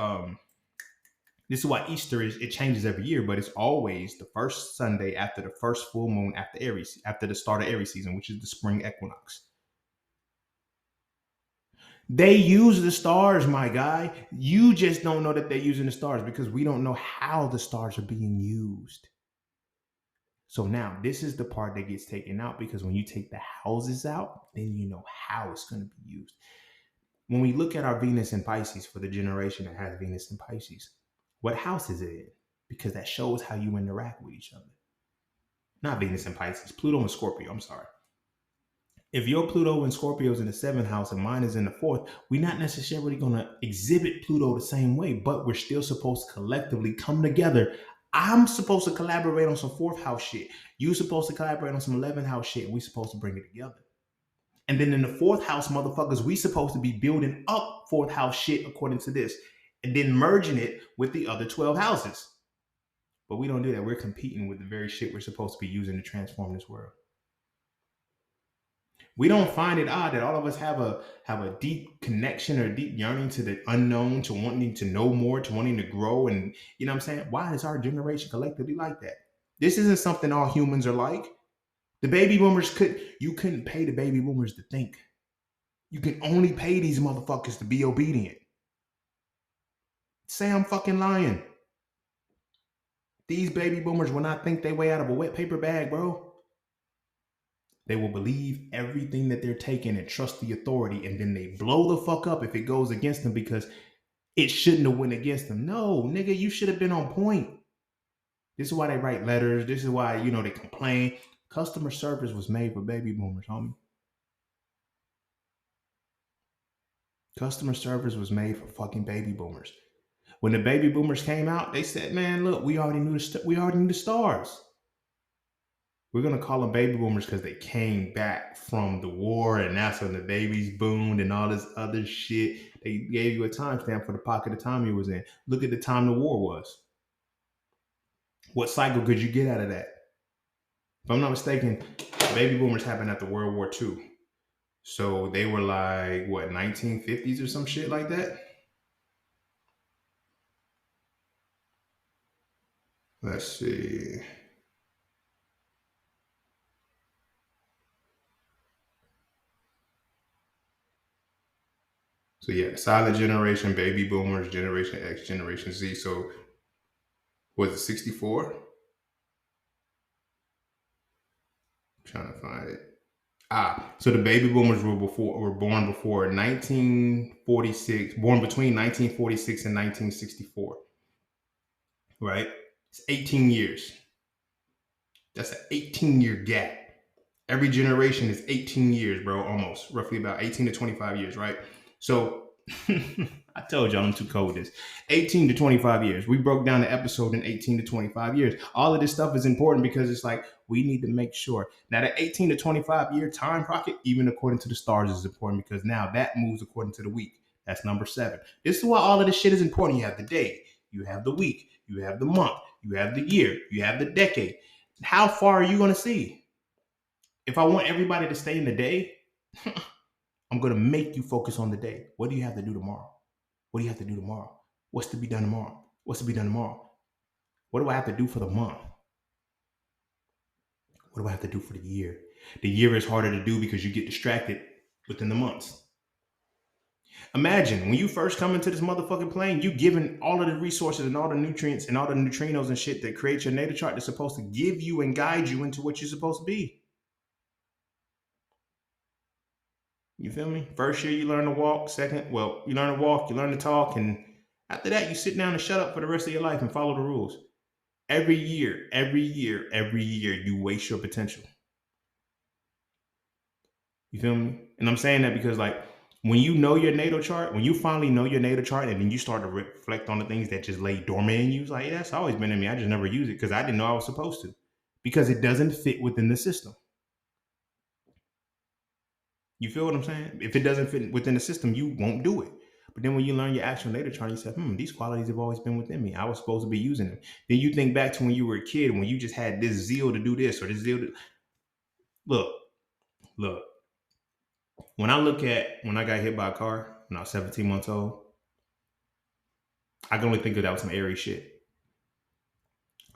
this is why Easter is, it changes every year, but it's always the first Sunday after the first full moon after Aries, after the start of Aries season, which is the spring equinox. They use the stars, my guy. You just don't know that they're using the stars because we don't know how the stars are being used. So now this is the part that gets taken out because when you take the houses out, then you know how it's going to be used. When we look at our Venus in Pisces for the generation that has Venus in Pisces, what house is it in? Because that shows how you interact with each other. Not Venus in Pisces, Pluto and Scorpio. I'm sorry. If your Pluto and Scorpio is in the seventh house and mine is in the fourth, we're not necessarily going to exhibit Pluto the same way, but we're still supposed to collectively come together. I'm supposed to collaborate on some fourth house shit. You're supposed to collaborate on some 11th house shit. And we're supposed to bring it together. And then in the fourth house, motherfuckers, we supposed to be building up fourth house shit according to this and then merging it with the other 12 houses. But we don't do that. We're competing with the very shit we're supposed to be using to transform this world. We don't find it odd that all of us have a deep connection or deep yearning to the unknown, to wanting to know more, to wanting to grow. And you know what I'm saying? Why is our generation collectively like that? This isn't something all humans are like. The baby boomers you couldn't pay the baby boomers to think. You can only pay these motherfuckers to be obedient. Say I'm fucking lying. These baby boomers will not think their way out of a wet paper bag, bro. They will believe everything that they're taking and trust the authority, and then they blow the fuck up if it goes against them because it shouldn't have went against them. No, nigga, you should have been on point. This is why they write letters. This is why, they complain. Customer service was made for baby boomers, homie. Customer service was made for fucking baby boomers. When the baby boomers came out, they said, "Man, look, we already knew the stars. We're gonna call them baby boomers because they came back from the war, and that's when the babies boomed and all this other shit." They gave you a timestamp for the pocket of time you was in. Look at the time the war was. What cycle could you get out of that? If I'm not mistaken, baby boomers happened after World War II. So they were like, what, 1950s or some shit like that? Let's see. So yeah, silent generation, baby boomers, Generation X, Generation Z. So was it 64? I'm trying to find it. So the baby boomers were born before 1946, born between 1946 and 1964. Right? It's 18 years. That's an 18-year gap. Every generation is 18 years, bro, almost. Roughly about 18 to 25 years, right? So I told y'all I'm too cold with this. 18 to 25 years. We broke down the episode in 18 to 25 years. All of this stuff is important because it's like we need to make sure. Now, the 18 to 25 year time pocket, even according to the stars, is important because now that moves according to the week. That's number 7. This is why all of this shit is important. You have the day, you have the week, you have the month, you have the year, you have the decade. How far are you going to see? If I want everybody to stay in the day, I'm going to make you focus on the day. What do you have to do tomorrow? What do you have to do tomorrow? What's to be done tomorrow? What's to be done tomorrow? What do I have to do for the month? What do I have to do for the year? The year is harder to do because you get distracted within the months. Imagine when you first come into this motherfucking plane, you given all of the resources and all the nutrients and all the neutrinos and shit that create your natal chart that's supposed to give you and guide you into what you're supposed to be. You feel me? First year, you learn to walk. Second, you learn to walk, you learn to talk. And after that, you sit down and shut up for the rest of your life and follow the rules. Every year, you waste your potential. You feel me? And I'm saying that because, like, when you know your natal chart, when you finally know your natal chart and then you start to reflect on the things that just lay dormant in you, it's like, yeah, that's always been in me. I just never use it because I didn't know I was supposed to. Because it doesn't fit within the system. You feel what I'm saying? If it doesn't fit within the system, you won't do it. But then when you learn your actual natal chart, you say, these qualities have always been within me. I was supposed to be using them. Then you think back to when you were a kid, when you just had this zeal to do this or this zeal to look, look. When I look at when I got hit by a car when I was 17 months old, I can only think of that was some airy shit.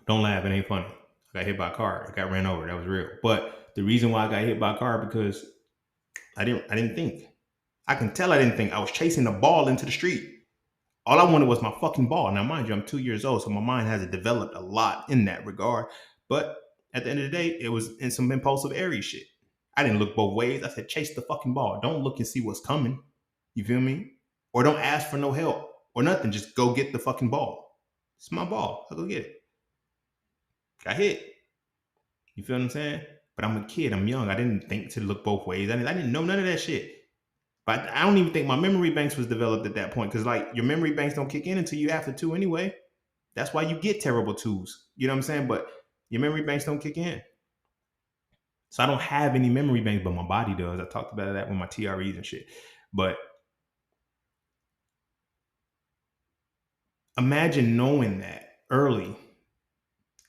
Don't laugh, it ain't funny. I got hit by a car. I got ran over. That was real. But the reason why I got hit by a car because I didn't think. I can tell I didn't think. I was chasing the ball into the street. All I wanted was my fucking ball. Now, mind you, I'm 2 years old, so my mind hasn't developed a lot in that regard. But at the end of the day, it was in some impulsive airy shit. I didn't look both ways. I said, chase the fucking ball. Don't look and see what's coming. You feel me? Or don't ask for no help or nothing. Just go get the fucking ball. It's my ball. I'll go get it. Got hit. You feel what I'm saying? But I'm a kid. I'm young. I didn't think to look both ways. I didn't know none of that shit. But I don't even think my memory banks was developed at that point because, like, your memory banks don't kick in until you after two anyway. That's why you get terrible twos. You know what I'm saying? But your memory banks don't kick in. So I don't have any memory banks, but my body does. I talked about that with my TREs and shit. But imagine knowing that early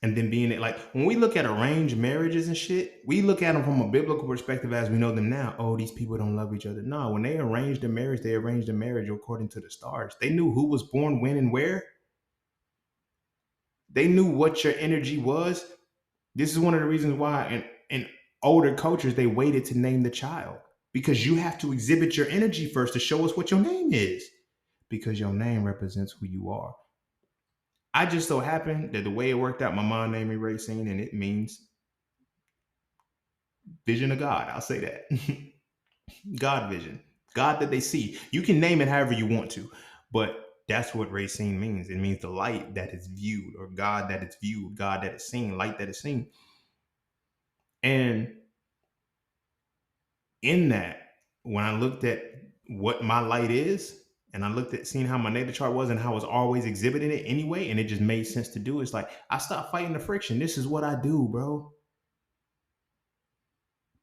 and then being it. Like, when we look at arranged marriages and shit, we look at them from a biblical perspective as we know them now. Oh, these people don't love each other. No, when they arranged a marriage according to the stars. They knew who was born when and where. They knew what your energy was. This is one of the reasons why in older cultures they waited to name the child, because you have to exhibit your energy first to show us what your name is, because your name represents who you are. I just so happened that the way it worked out, my mom named me Racine, and it means vision of God. I'll say that. God vision. God that they see. You can name it however you want to, but that's what Racine means. It means the light that is viewed, or God that is viewed, God that is seen, light that is seen. And in that, when I looked at what my light is, and I looked at seeing how my natal chart was and how I was always exhibiting it anyway, and it just made sense to do. It's like I stopped fighting the friction. This is what I do, bro.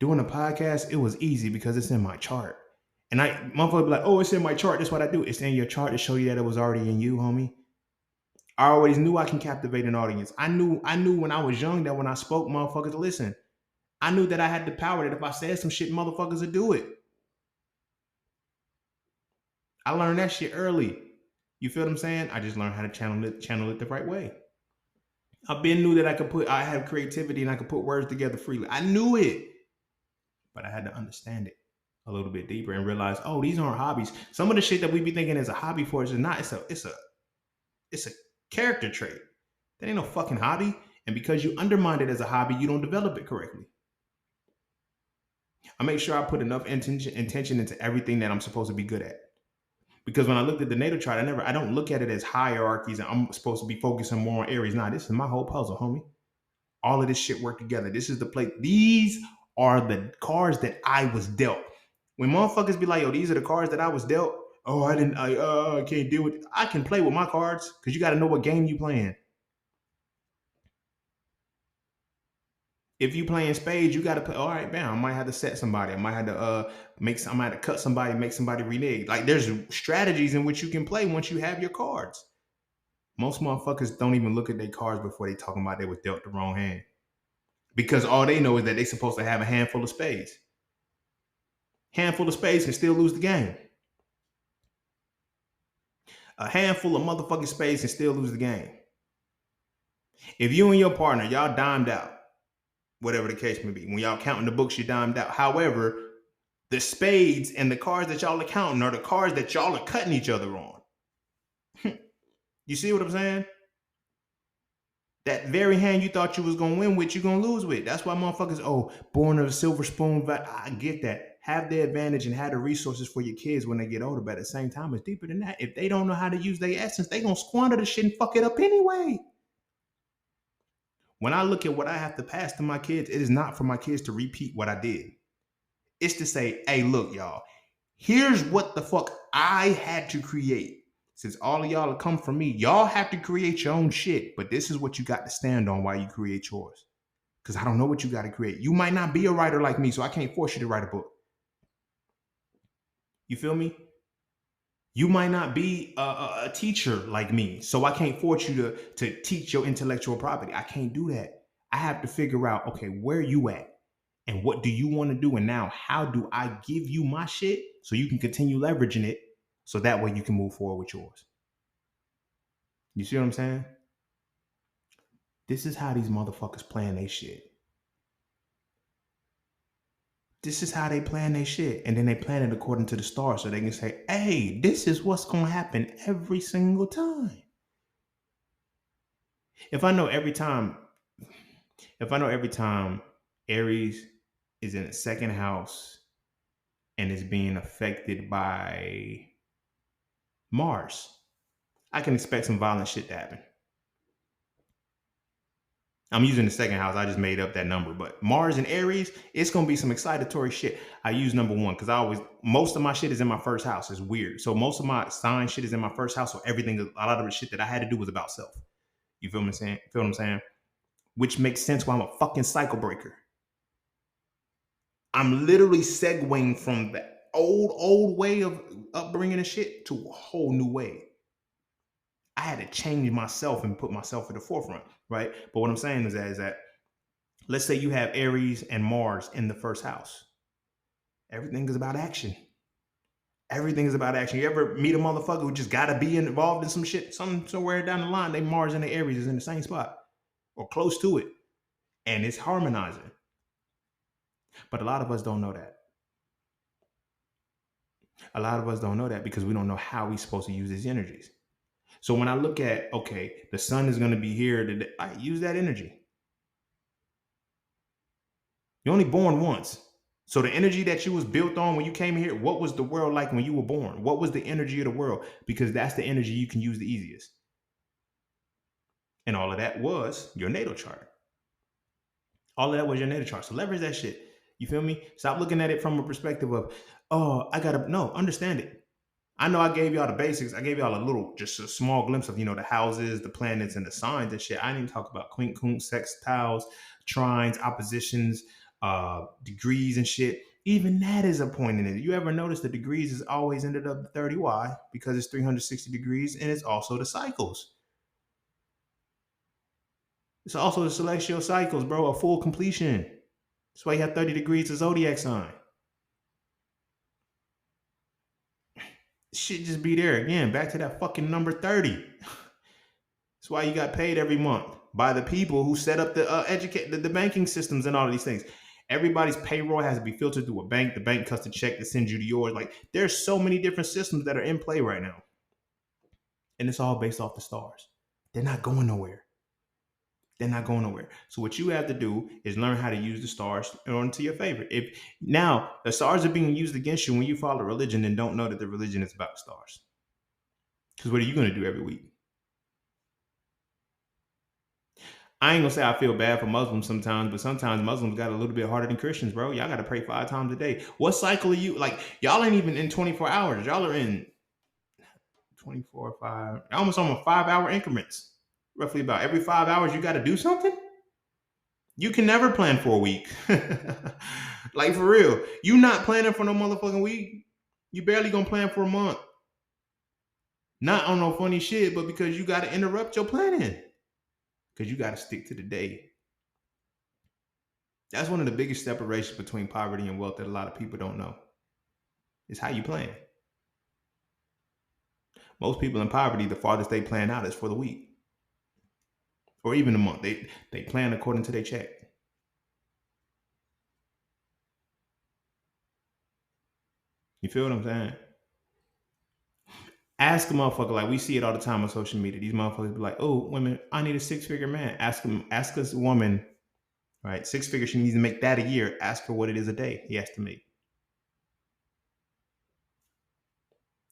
Doing a podcast, it was easy because it's in my chart. And motherfucker be like, oh, it's in my chart. That's what I do. It's in your chart to show you that it was already in you, homie. I always knew I can captivate an audience. I knew when I was young that when I spoke, motherfuckers listen. I knew that I had the power that if I said some shit, motherfuckers would do it. I learned that shit early. You feel what I'm saying? I just learned how to channel it the right way. I've been knew that I have creativity and I could put words together freely. I knew it, but I had to understand it a little bit deeper and realize, oh, these aren't hobbies. Some of the shit that we be thinking is a hobby for us is not. It's a character trait. That ain't no fucking hobby. And because you undermine it as a hobby, you don't develop it correctly. I make sure I put enough intention into everything that I'm supposed to be good at. Because when I looked at the natal chart, I don't look at it as hierarchies and I'm supposed to be focusing more on Aries. Nah, this is my whole puzzle, homie. All of this shit work together. This is the plate. These are the cards that I was dealt. When motherfuckers be like, yo, these are the cards that I was dealt. Oh, I can't deal with it. I can play with my cards because you got to know what game you playing. If you playing spades, you got to play. All right, bam. I might have to set somebody. I might have to cut somebody, make somebody renege. Like, there's strategies in which you can play once you have your cards. Most motherfuckers don't even look at their cards before they talking about they was dealt the wrong hand, because all they know is that they supposed to have a handful of spades. Handful of spades can still lose the game. A handful of motherfucking spades can still lose the game. If you and your partner, y'all dimed out, whatever the case may be, when y'all counting the books, you dimed out. However, the spades and the cards that y'all are counting are the cards that y'all are cutting each other on. You see what I'm saying? That very hand you thought you was going to win with, you're going to lose with. That's why motherfuckers, born of a silver spoon. I get that. Have the advantage and have the resources for your kids when they get older. But at the same time, it's deeper than that. If they don't know how to use their essence, they going to squander the shit and fuck it up anyway. When I look at what I have to pass to my kids, it is not for my kids to repeat what I did. It's to say, hey, look, y'all, here's what the fuck I had to create. Since all of y'all have come from me, y'all have to create your own shit. But this is what you got to stand on while you create yours. Because I don't know what you got to create. You might not be a writer like me, so I can't force you to write a book. You feel me? You might not be a teacher like me, so I can't force you to teach your intellectual property. I can't do that. I have to figure out, okay, where you at and what do you want to do, and now how do I give you my shit so you can continue leveraging it, so that way you can move forward with yours. You see what I'm saying? This is how these motherfuckers plan their shit. This is how they plan their shit, and then they plan it according to the stars, so they can say, "Hey, this is what's gonna happen every single time." If I know every time if I know every time Aries is in the second house and is being affected by Mars, I can expect some violent shit to happen. I'm using the second house. I just made up that number. But Mars and Aries, it's going to be some excitatory shit. I use number one because most of my shit is in my first house. It's weird. So most of my sign shit is in my first house. So everything, a lot of the shit that I had to do was about self. You feel me saying? Feel what I'm saying? Which makes sense why I'm a fucking cycle breaker. I'm literally segueing from the old way of upbringing and shit to a whole new way. I had to change myself and put myself at the forefront, right? But what I'm saying is that let's say you have Aries and Mars in the first house. Everything is about action. Everything is about action. You ever meet a motherfucker who just gotta be involved in some shit, somewhere down the line, they Mars and the Aries is in the same spot or close to it, and it's harmonizing. But a lot of us don't know that. A lot of us don't know that because we don't know how we're supposed to use these energies. So when I look at, okay, the sun is going to be here today, I use that energy. You're only born once. So the energy that you was built on when you came here, what was the world like when you were born? What was the energy of the world? Because that's the energy you can use the easiest. And all of that was your natal chart. All of that was your natal chart. So leverage that shit. You feel me? Stop looking at it from a perspective of, oh, understand it. I know I gave y'all the basics. I gave y'all just a small glimpse of, the houses, the planets, and the signs and shit. I didn't even talk about quincunx, sextiles, trines, oppositions, degrees and shit. Even that is a point in it. You ever notice the degrees is always ended up to 30? Why? Because it's 360 degrees, and it's also the cycles. It's also the celestial cycles, bro, a full completion. That's why you have 30 degrees of zodiac sign. Shit just be there again. Back to that fucking number 30. That's why you got paid every month by the people who set up the banking systems and all of these things. Everybody's payroll has to be filtered through a bank. The bank cuts the check to send you to yours. Like, there's so many different systems that are in play right now. And it's all based off the stars. They're not going nowhere. They're not going nowhere. So what you have to do is learn how to use the stars in order to your favor. If now the stars are being used against you when you follow religion and don't know that the religion is about the stars. Because what are you going to do every week? I ain't gonna say I feel bad for Muslims sometimes, but sometimes Muslims got a little bit harder than Christians, bro. Y'all gotta pray 5 times a day. What cycle are you like? Y'all ain't even in 24 hours. Y'all are in 24, 5, almost on 5-hour increments. Roughly about every 5 hours, you gotta do something. You can never plan for a week. Like, for real. You not planning for no motherfucking week. You barely gonna plan for a month. Not on no funny shit, but because you gotta interrupt your planning. Because you gotta stick to the day. That's one of the biggest separations between poverty and wealth that a lot of people don't know. Is how you plan. Most people in poverty, the farthest they plan out is for the week. Or even a month. They plan according to their check. You feel what I'm saying? Ask a motherfucker, like we see it all the time on social media. These motherfuckers be like, oh, women, I need a 6-figure man. Ask this woman, right? 6 figures, she needs to make that a year. Ask her what it is a day he has to make.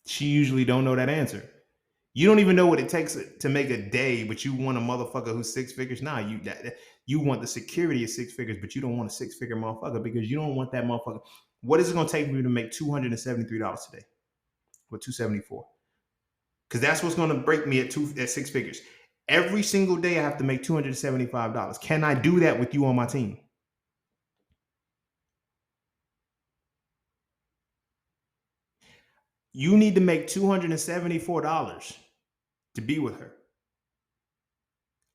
She usually don't know that answer. You don't even know what it takes to make a day, but you want a motherfucker who's 6 figures. Nah, you want the security of 6 figures, but you don't want a 6-figure motherfucker because you don't want that motherfucker. What is it going to take for you to make $273 today? Or $274? Because that's what's going to break me at 6 figures. Every single day I have to make $275. Can I do that with you on my team? You need to make $274 to be with her.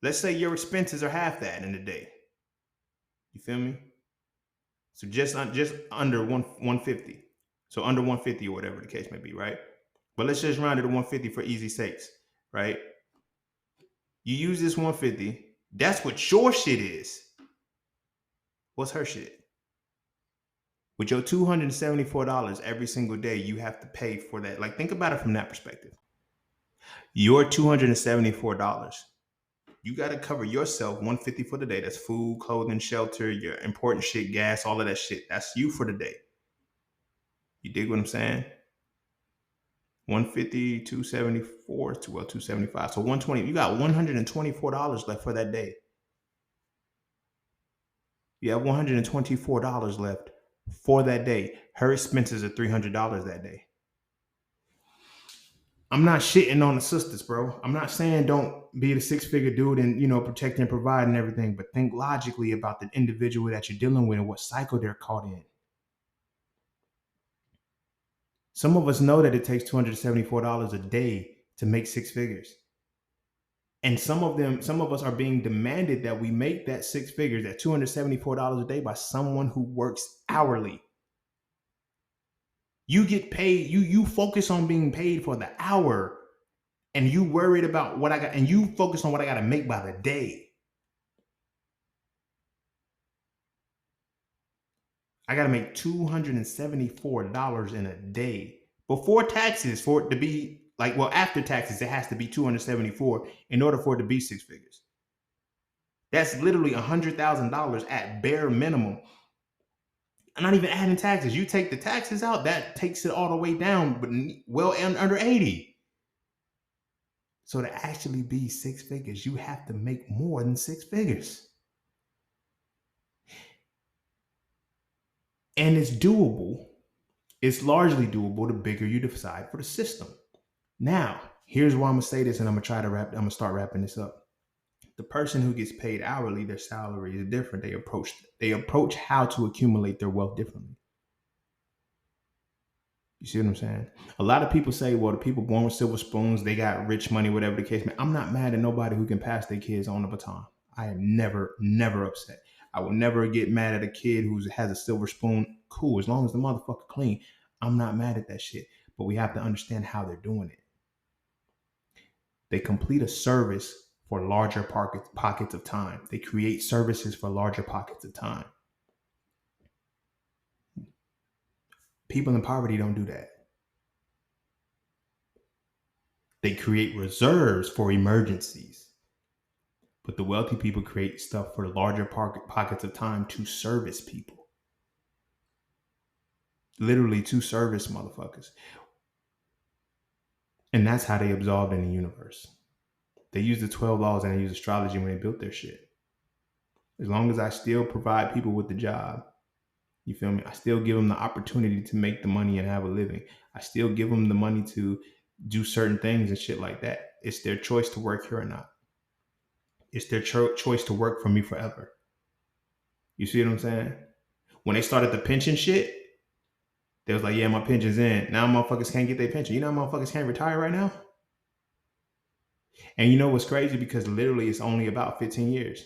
Let's say your expenses are half that in a day. You feel me? So just under 150. So under 150 or whatever the case may be, right? But let's just round it to 150 for easy sakes, right? You use this 150. That's what your shit is. What's her shit? With your $274 every single day, you have to pay for that. Like, think about it from that perspective. Your $274, you got to cover yourself 150 for the day. That's food, clothing, shelter, your important shit, gas, all of that shit. That's you for the day. You dig what I'm saying? 150, 274, 275. So 120. You got $124 left for that day. You have $124 left for that day. Her expenses are $300 that day. I'm not shitting on the sisters, bro. I'm not saying don't be the six-figure dude and, protect and provide and everything, but think logically about the individual that you're dealing with and what cycle they're caught in. Some of us know that it takes $274 a day to make six figures. And some of us are being demanded that we make that six figures, that $274 a day by someone who works hourly. You get paid, you focus on being paid for the hour, and you worried about what I got, and you focus on what I got to make by the day. I got to make $274 in a day before taxes for it to be after taxes, it has to be $274 in order for it to be six figures. That's literally $100,000 at bare minimum. I'm not even adding taxes. You take the taxes out, that takes it all the way down, but well under 80. So to actually be six figures, you have to make more than six figures. And it's doable. It's largely doable the bigger you decide for the system. Now, here's why I'm going to say this, and I'm going to start wrapping this up. The person who gets paid hourly, their salary is different. They approach how to accumulate their wealth differently. You see what I'm saying? A lot of people say, well, the people born with silver spoons, they got rich money, whatever the case may be. I'm not mad at nobody who can pass their kids on the baton. I am never upset. I will never get mad at a kid who has a silver spoon. Cool, as long as the motherfucker clean. I'm not mad at that shit. But we have to understand how they're doing it. They complete a service for larger pockets of time. They create services for larger pockets of time. People in poverty don't do that. They create reserves for emergencies. But the wealthy people create stuff for larger pockets of time to service people. Literally to service motherfuckers. And that's how they absolved in the universe. They used the 12 laws and they used astrology when they built their shit. As long as I still provide people with the job, you feel me? I still give them the opportunity to make the money and have a living. I still give them the money to do certain things and shit like that. It's their choice to work here or not. It's their choice to work for me forever. You see what I'm saying? When they started the pension shit, they was like, yeah, my pension's in. Now motherfuckers can't get their pension. You know how motherfuckers can't retire right now? And you know what's crazy? Because literally it's only about 15 years.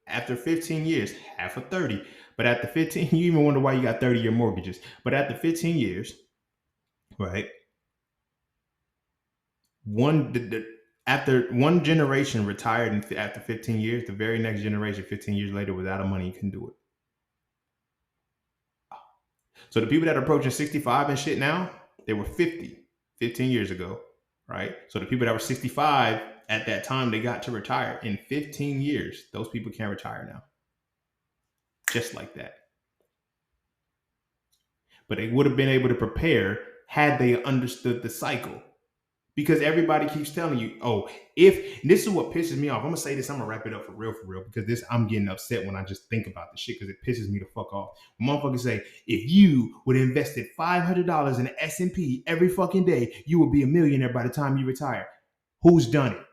After 15 years, half of 30. But after 15, you even wonder why you got 30-year mortgages. But after 15 years, right? After one generation retired after 15 years, the very next generation, 15 years later, without money, you can do it. So the people that are approaching 65 and shit now, they were 50 15 years ago, right? So the people that were 65 at that time, they got to retire. In 15 years, those people can't retire now. Just like that. But they would have been able to prepare had they understood the cycle. Because everybody keeps telling you, this is what pisses me off. I'm going to say this, I'm going to wrap it up for real, because I'm getting upset when I just think about this shit, because it pisses me the fuck off. Motherfuckers say, if you would have invested $500 in the S&P every fucking day, you would be a millionaire by the time you retire. Who's done it?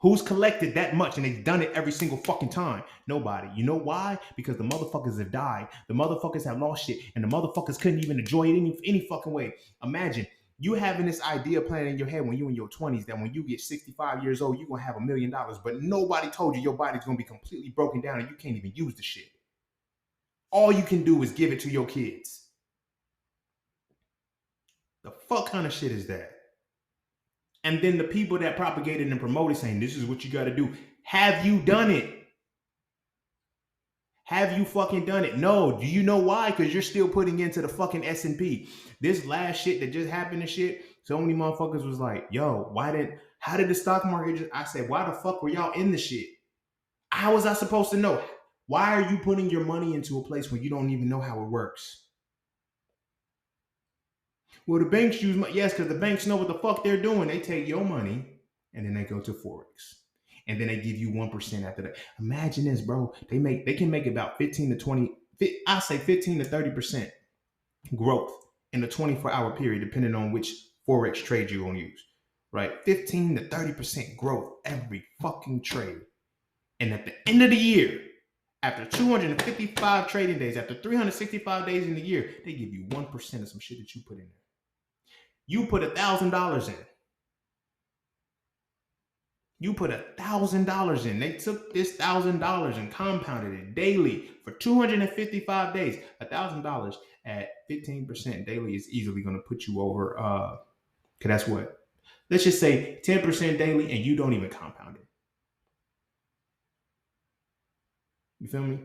Who's collected that much and they've done it every single fucking time? Nobody. You know why? Because the motherfuckers have died. The motherfuckers have lost shit. And the motherfuckers couldn't even enjoy it any fucking way. Imagine you having this idea planted in your head when you in your 20s that when you get 65 years old, you're going to have $1 million. But nobody told you your body's going to be completely broken down and you can't even use the shit. All you can do is give it to your kids. The fuck kind of shit is that? And then the people that propagated and promoted saying, this is what you got to do. Have you done it? Have you fucking done it? No. Do you know why? Because you're still putting into the fucking S&P. This last shit that just happened and shit, so many motherfuckers was like, yo, how did the stock market I said, why the fuck were y'all in the shit? How was I supposed to know? Why are you putting your money into a place where you don't even know how it works? Well, the banks use money. Yes, because the banks know what the fuck they're doing. They take your money and then they go to Forex. And then they give you 1% after that. Imagine this, bro. They can make about 15 to 20, I say 15 to 30% growth in a 24-hour period, depending on which Forex trade you're going to use. Right? 15 to 30% growth every fucking trade. And at the end of the year, after 255 trading days, after 365 days in the year, they give you 1% of some shit that you put in there. You put $1,000 in. You put $1,000 in. They took this $1,000 and compounded it daily for 255 days. $1,000 at 15% daily is easily going to put you over. Cause that's what. Let's just say 10% daily, and you don't even compound it. You feel me?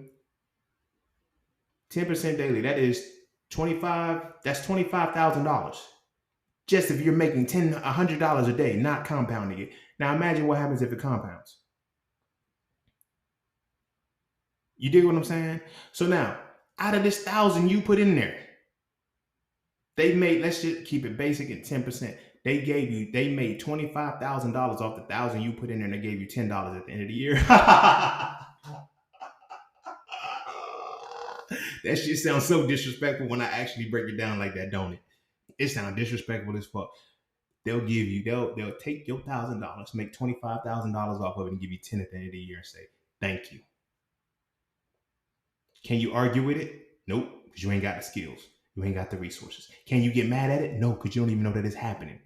10% daily. That is 25. That's $25,000. Just if you're making $100 a day, not compounding it. Now imagine what happens if it compounds. You dig what I'm saying? So now, out of this 1,000 you put in there, they made, let's just keep it basic at 10%. They made $25,000 off the 1,000 you put in there, and they gave you $10 at the end of the year. That shit sounds so disrespectful when I actually break it down like that, don't it? It sounds disrespectful as fuck. They'll take your $1,000, make $25,000 off of it, and give you 10 at the end of the year and say, thank you. Can you argue with it? Nope, because you ain't got the skills. You ain't got the resources. Can you get mad at it? No, because you don't even know that it's happening.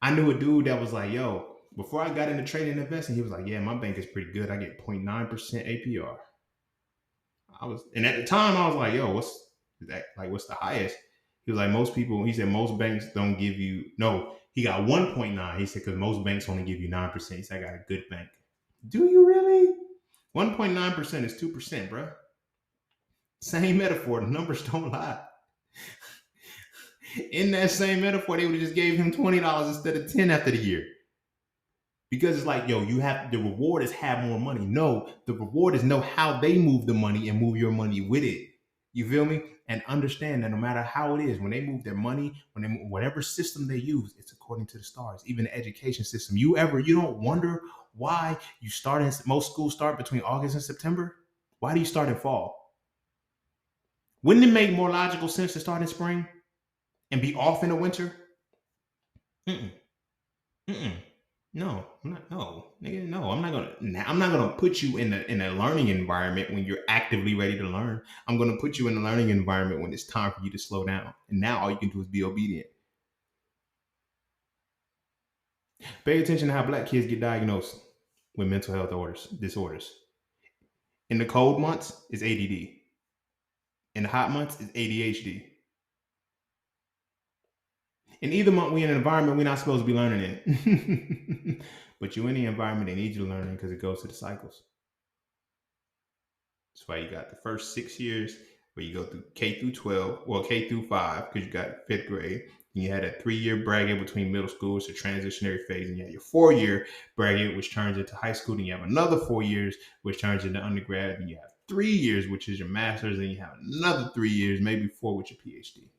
I knew a dude that was like, yo, before I got into trading and investing, he was like, yeah, my bank is pretty good. I get 0.9% APR. And at the time I was like, yo, what's the highest? He was like, he said most banks don't give you, no, he got 1.9. He said, because most banks only give you 9%. He said, I got a good bank. Do you really? 1.9% is 2%, bro. Same metaphor. The numbers don't lie. In that same metaphor, they would have just gave him $20 instead of 10 after the year. Because it's like, yo, the reward is have more money. No, the reward is know how they move the money and move your money with it. You feel me? And understand that no matter how it is, when they move their money, whatever system they use, it's according to the stars. Even the education system. You don't wonder why most schools start between August and September? Why do you start in fall? Wouldn't it make more logical sense to start in spring and be off in the winter? No, I'm not. No, nigga, no. I'm not gonna put you in a learning environment when you're actively ready to learn. I'm gonna put you in a learning environment when it's time for you to slow down. And now all you can do is be obedient. Pay attention to how Black kids get diagnosed with mental health disorders. In the cold months, it's ADD. In the hot months, it's ADHD. In either month, we in an environment we're not supposed to be learning in. But you're in the environment they need you to learn in because it goes to the cycles. That's why you got the first 6 years where you go through K through 12, well, K through 5, because you got 5th grade. And you had a 3-year bracket between middle school, it's a transitionary phase. And you have your 4-year bracket, which turns into high school. Then you have another 4 years, which turns into undergrad. And you have 3 years, which is your master's. And you have another 3 years, maybe 4 with your PhD.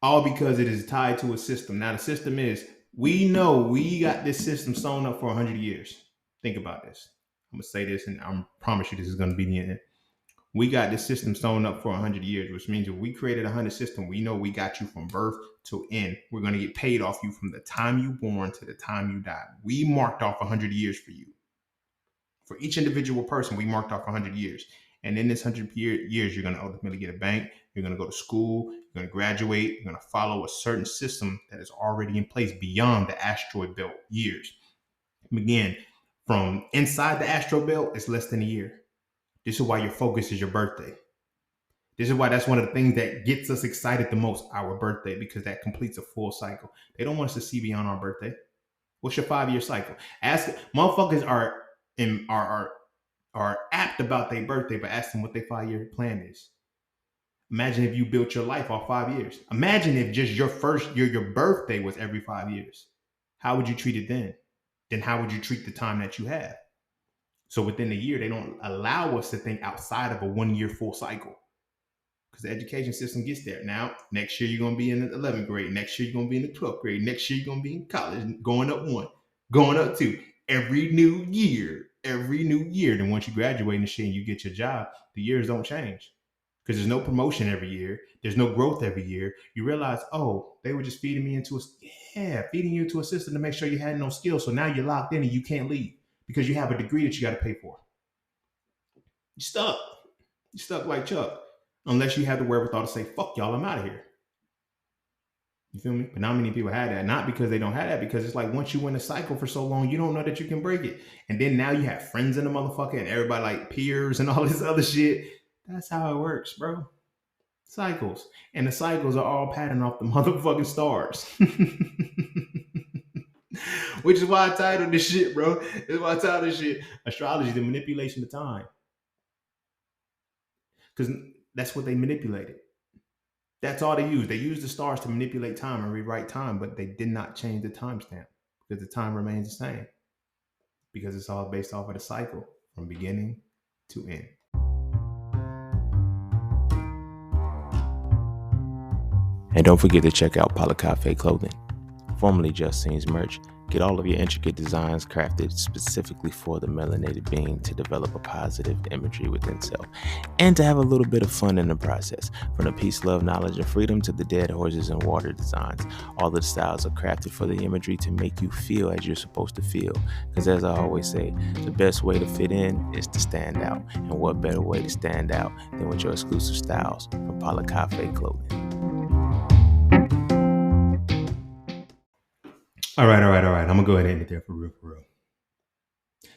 All because it is tied to a system. Now, the system is, we know we got this system sewn up for 100 years. Think about this. I'm going to say this, and I promise you this is going to be the end. We got this system sewn up for 100 years, which means if we created a 100 system, we know we got you from birth to end. We're going to get paid off you from the time you born to the time you die. We marked off 100 years for you. For each individual person, we marked off 100 years. And in this 100 years, you're going to ultimately get a bank. You're going to go to school. You're going to graduate. You're going to follow a certain system that is already in place beyond the asteroid belt years. Again, from inside the asteroid belt, it's less than a year. This is why your focus is your birthday. This is why that's one of the things that gets us excited the most, our birthday, because that completes a full cycle. They don't want us to see beyond our birthday. What's your 5-year cycle? Ask motherfuckers are apt about their birthday, but ask them what their 5-year plan is. Imagine if you built your life off 5 years. Imagine if just your first year, your birthday was every 5 years. How would you treat it then? Then how would you treat the time that you have? So within a year, they don't allow us to think outside of a 1 year full cycle. Because the education system gets there. Now, next year you're going to be in the 11th grade. Next year you're going to be in the 12th grade. Next year you're going to be in college, going up 1, going up 2. Every new year. Then once you graduate and shit and you get your job, the years don't change. Because there's no promotion every year. There's no growth every year. You realize, oh, they were just feeding you into a system to make sure you had no skills. So now you're locked in and you can't leave because you have a degree that you got to pay for. You're stuck. You're stuck like Chuck. Unless you have the wherewithal to say, fuck y'all, I'm out of here. You feel me? But not many people have that. Not because they don't have that, because it's like once you in a cycle for so long, you don't know that you can break it. And then now you have friends in the motherfucker and everybody like peers and all this other shit. That's how it works, bro. Cycles. And the cycles are all patterned off the motherfucking stars. Which is why I titled this shit, bro. It's why I titled this shit Astrology, the Manipulation of Time. Because that's what they manipulated. That's all they used. They used the stars to manipulate time and rewrite time, but they did not change the timestamp because the time remains the same. Because it's all based off of the cycle from beginning to end. And don't forget to check out Cafe Clothing, formerly Just Scenes merch. Get all of your intricate designs crafted specifically for the melanated being to develop a positive imagery within self and to have a little bit of fun in the process. From the peace, love, knowledge, and freedom to the dead horses and water designs, all of the styles are crafted for the imagery to make you feel as you're supposed to feel. Because as I always say, the best way to fit in is to stand out. And what better way to stand out than with your exclusive styles from Cafe Clothing. All right. I'm going to go ahead and end it there for real.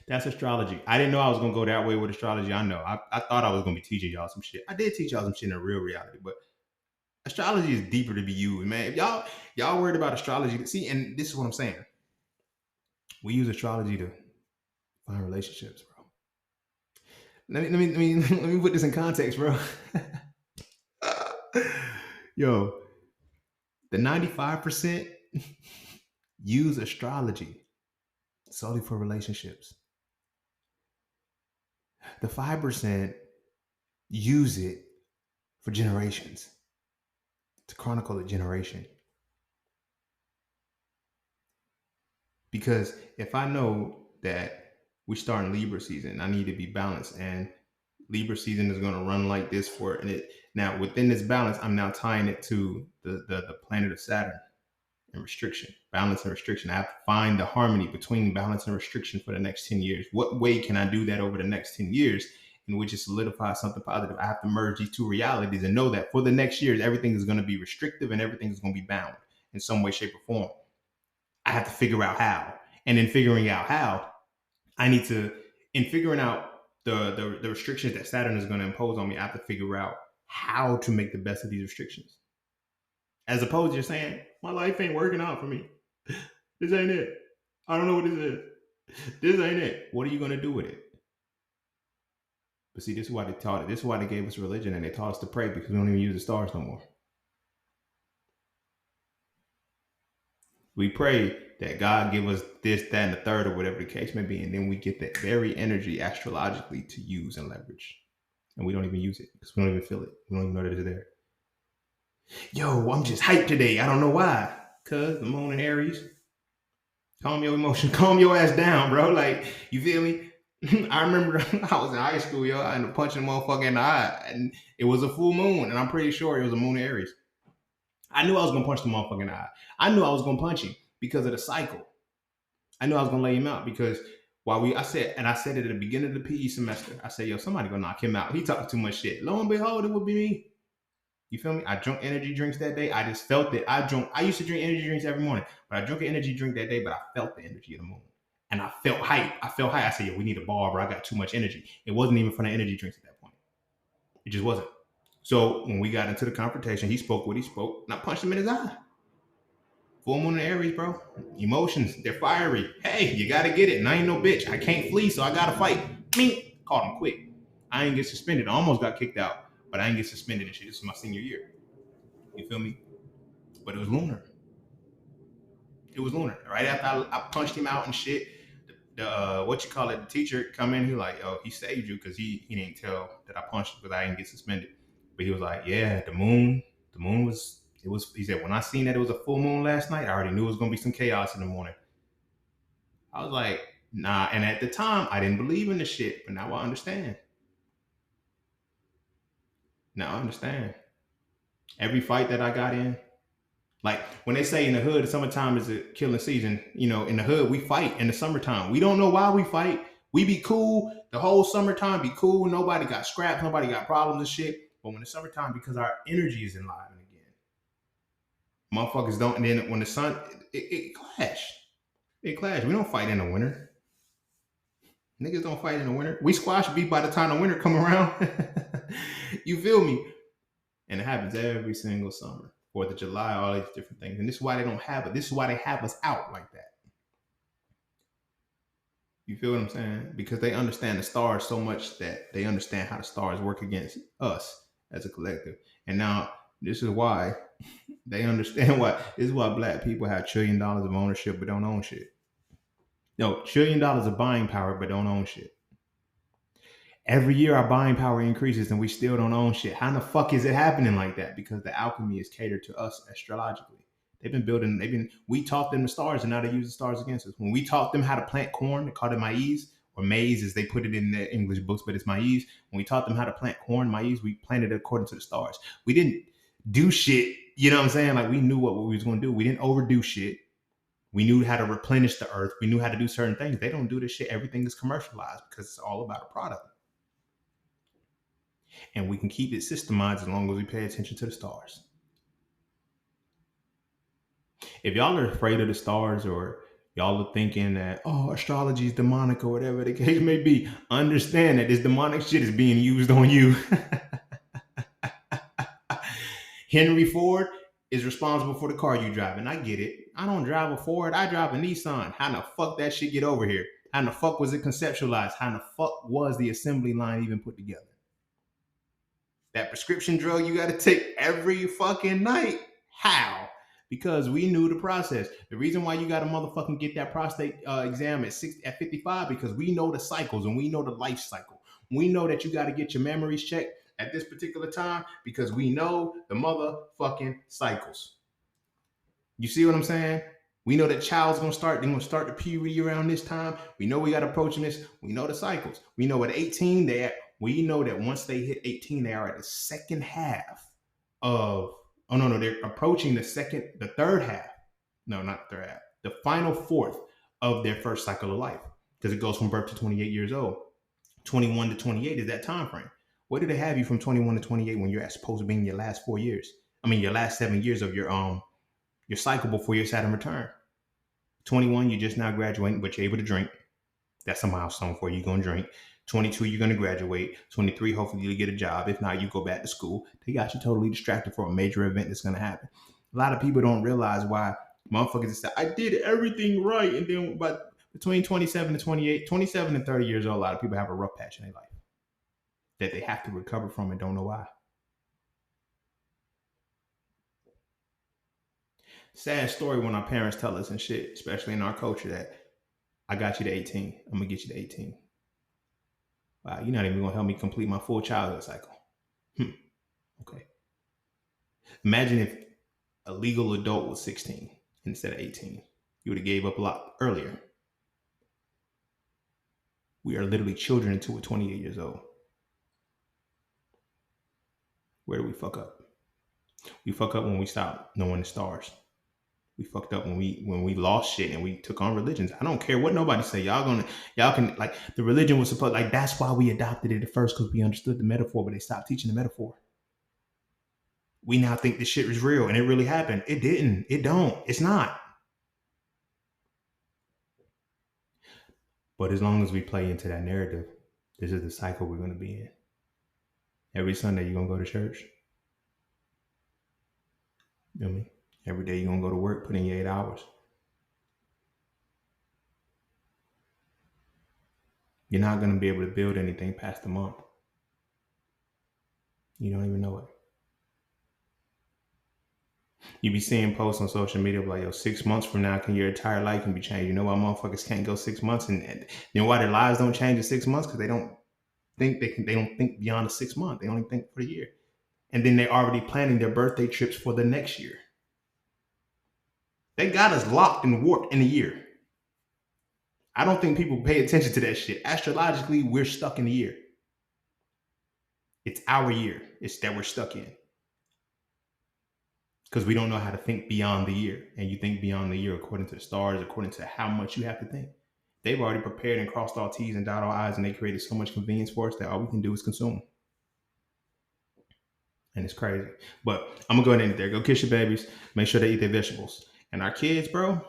That's astrology. I didn't know I was going to go that way with astrology. I know. I thought I was going to be teaching y'all some shit. I did teach y'all some shit in a real reality, but astrology is deeper to be used, man. If y'all worried about astrology, see, and this is what I'm saying. We use astrology to find relationships, bro. Let me put this in context, bro. Yo, the 95% use astrology solely for relationships. The 5% use it for generations, to chronicle a generation. Because if I know that we start in Libra season, I need to be balanced, and Libra season is going to run like this for it. Now within this balance, I'm now tying it to the planet of Saturn and restriction, balance and restriction. I have to find the harmony between balance and restriction for the next 10 years. What way can I do that over the next 10 years in which it solidifies something positive? I have to merge these two realities and know that for the next years, everything is going to be restrictive and everything is going to be bound in some way, shape, or form. I have to figure out how. And in figuring out how, in figuring out the restrictions that Saturn is going to impose on me, I have to figure out how to make the best of these restrictions. As opposed to just saying, my life ain't working out for me. This ain't it. I don't know what this is. This ain't it. What are you going to do with it? But see, this is why they taught it. This is why they gave us religion and they taught us to pray, because we don't even use the stars no more. We pray that God give us this, that, and the third, or whatever the case may be. And then we get that very energy astrologically to use and leverage. And we don't even use it because we don't even feel it. We don't even know that it's there. Yo, I'm just hyped today. I don't know why. Cause the moon in Aries. Calm your emotion. Calm your ass down, bro. Like, you feel me? I remember I was in high school, yo. I ended up punching a motherfucker in the eye, and it was a full moon, and I'm pretty sure it was a moon in Aries. I knew I was gonna punch the motherfucker in the eye. I knew I was gonna punch him because of the cycle. I knew I was gonna lay him out because I said it at the beginning of the PE semester. I said, yo, somebody gonna knock him out. He talking too much shit. Lo and behold, it would be me. You feel me? I drank energy drinks that day. I just felt it. I used to drink energy drinks every morning, but I drank an energy drink that day, but I felt the energy of the moon. And I felt hype. I said, yo, we need a bar, bro. I got too much energy. It wasn't even for the energy drinks at that point. It just wasn't. So when we got into the confrontation, he spoke what he spoke, and I punched him in his eye. Full moon in Aries, bro. Emotions, they're fiery. Hey, you gotta get it. And I ain't no bitch. I can't flee, so I gotta fight. Me, caught him quick. I ain't get suspended. I almost got kicked out, but I ain't get suspended and shit. This is my senior year. You feel me? But it was lunar. It was lunar. Right after I punched him out and shit, the what you call it, the teacher come in. He like, oh, he saved you because he didn't tell that I punched him because I didn't get suspended. But he was like, yeah, the moon was. It was. He said when I seen that it was a full moon last night, I already knew it was gonna be some chaos in the morning. I was like, nah. And at the time, I didn't believe in the shit, but now I understand. Now I understand. Every fight that I got in, like when they say in the hood, the summertime is a killing season. You know, in the hood we fight in the summertime. We don't know why we fight. We be cool the whole summertime. Be cool. Nobody got scraps. Nobody got problems and shit. But when the summertime, because our energy is enlivened again, motherfuckers don't. And then when the sun, it clash. It clash. We don't fight in the winter. Niggas don't fight in the winter. We squash beef by the time the winter come around. You feel me? And it happens every single summer. 4th of July, all these different things. And this is why they don't have it. This is why they have us out like that. You feel what I'm saying? Because they understand the stars so much that they understand how the stars work against us as a collective. And now this is why they understand why this is why black people have $1 trillion of ownership but don't own shit. No, $1 trillion of buying power but don't own shit. Every year our buying power increases and we still don't own shit. How in the fuck is it happening like that? Because the alchemy is catered to us astrologically. We taught them the stars and now they use the stars against us. When we taught them how to plant corn, they called it maize or maize as they put it in the English books, but it's maize. When we taught them how to plant corn, maize, we planted it according to the stars. We didn't do shit, you know what I'm saying? Like we knew what we was going to do. We didn't overdo shit. We knew how to replenish the earth. We knew how to do certain things. They don't do this shit. Everything is commercialized because it's all about a product. And we can keep it systemized as long as we pay attention to the stars. If y'all are afraid of the stars or y'all are thinking that, oh, astrology is demonic or whatever the case may be, understand that this demonic shit is being used on you. Henry Ford is responsible for the car you drive. And I get it. I don't drive a Ford. I drive a Nissan. How the fuck that shit get over here? How the fuck was it conceptualized? How the fuck was the assembly line even put together? That prescription drug you got to take every fucking night. How? Because we knew the process. The reason why you got to motherfucking get that prostate exam at 55 because we know the cycles and we know the life cycle. We know that you got to get your memories checked at this particular time because we know the motherfucking cycles. You see what I'm saying? We know that child's gonna start. They're gonna start the puberty around this time. We know we got to approach this. We know the cycles. We know at 18 we know that once they hit 18, they are at the second half of. Oh no, they're approaching the third half. No, not the third half. The final fourth of their first cycle of life because it goes from birth to 28 years old. 21 to 28 is that time frame. What do they have you from 21 to 28 when you're supposed to be in your last 4 years? I mean, your last 7 years of your cycle before your Saturn return. 21, you're just now graduating, but you're able to drink. That's a milestone for you. You're going to drink. 22, you're going to graduate. 23, hopefully you'll get a job. If not, you go back to school. They got you totally distracted for a major event that's going to happen. A lot of people don't realize why motherfuckers say, I did everything right. And then but between 27 and 28, 27 and 30 years old, a lot of people have a rough patch in their life that they have to recover from and don't know why. Sad story when our parents tell us and shit, especially in our culture, that I got you to 18. I'm going to get you to 18. Wow, you're not even going to help me complete my full childhood cycle. Okay. Imagine if a legal adult was 16 instead of 18. You would have gave up a lot earlier. We are literally children until we're 28 years old. Where do we fuck up? We fuck up when we stop knowing the stars. We fucked up when we lost shit and we took on religions. I don't care what nobody say. Y'all can like the religion was supposed like that's why we adopted it at first because we understood the metaphor, but they stopped teaching the metaphor. We now think this shit is real and it really happened. It didn't. It don't. It's not. But as long as we play into that narrative, this is the cycle we're going to be in. Every Sunday you're gonna go to church. You know what I mean? Every day you're gonna go to work, put in your 8 hours. You're not gonna be able to build anything past a month. You don't even know it. You be seeing posts on social media like, yo, 6 months from now, can your entire life can be changed? You know why motherfuckers can't go 6 months and you know why their lives don't change in 6 months? Because they don't think they don't think beyond the 6 months. They only think for the year. And then they're already planning their birthday trips for the next year. They got us locked and warped in a year. I don't think people pay attention to that shit. Astrologically, we're stuck in a year. It's our year. It's that we're stuck in. Because we don't know how to think beyond the year. And you think beyond the year according to the stars, according to how much you have to think. They've already prepared and crossed all T's and dotted all I's, and they created so much convenience for us that all we can do is consume. And it's crazy. But I'm going to go ahead and end it there. Go kiss your babies. Make sure they eat their vegetables. And our kids, bro,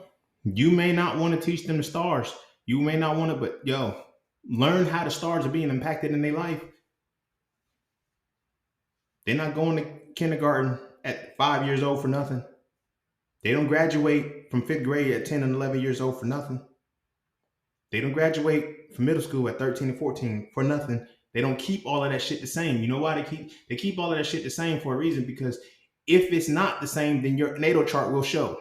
you may not want to teach them the stars. You may not want to, but yo, learn how the stars are being impacted in their life. They're not going to kindergarten at 5 years old for nothing. They don't graduate from 5th grade at 10 and 11 years old for nothing. They don't graduate from middle school at 13 and 14 for nothing. They don't keep all of that shit the same. You know why they keep all of that shit the same? For a reason, because if it's not the same, then your natal chart will show.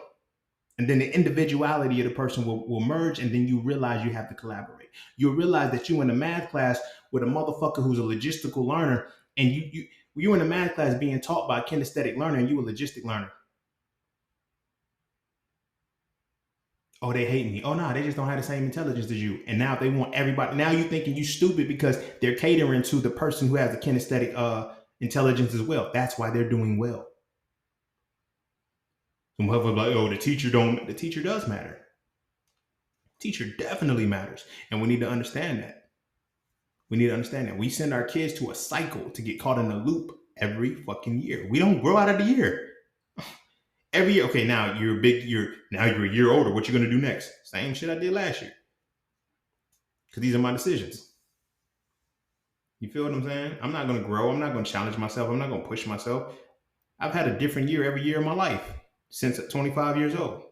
And then the individuality of the person will merge, and then you realize you have to collaborate. You'll realize that you in a math class with a motherfucker who's a logistical learner, and you in a math class being taught by a kinesthetic learner, and you a logistic learner. Oh, they hate me. Oh, no, they just don't have the same intelligence as you. And now they want everybody. Now you thinking you stupid because they're catering to the person who has the kinesthetic intelligence as well. That's why they're doing well. Some motherfuckers like, oh, the teacher don't. The teacher does matter. Teacher definitely matters, and we need to understand that. We need to understand that we send our kids to a cycle to get caught in a loop every fucking year. We don't grow out of the year. Every year, okay, now you're a year older. What you gonna do next? Same shit I did last year. Because these are my decisions. You feel what I'm saying? I'm not gonna grow. I'm not gonna challenge myself. I'm not gonna push myself. I've had a different year every year of my life since 25 years old.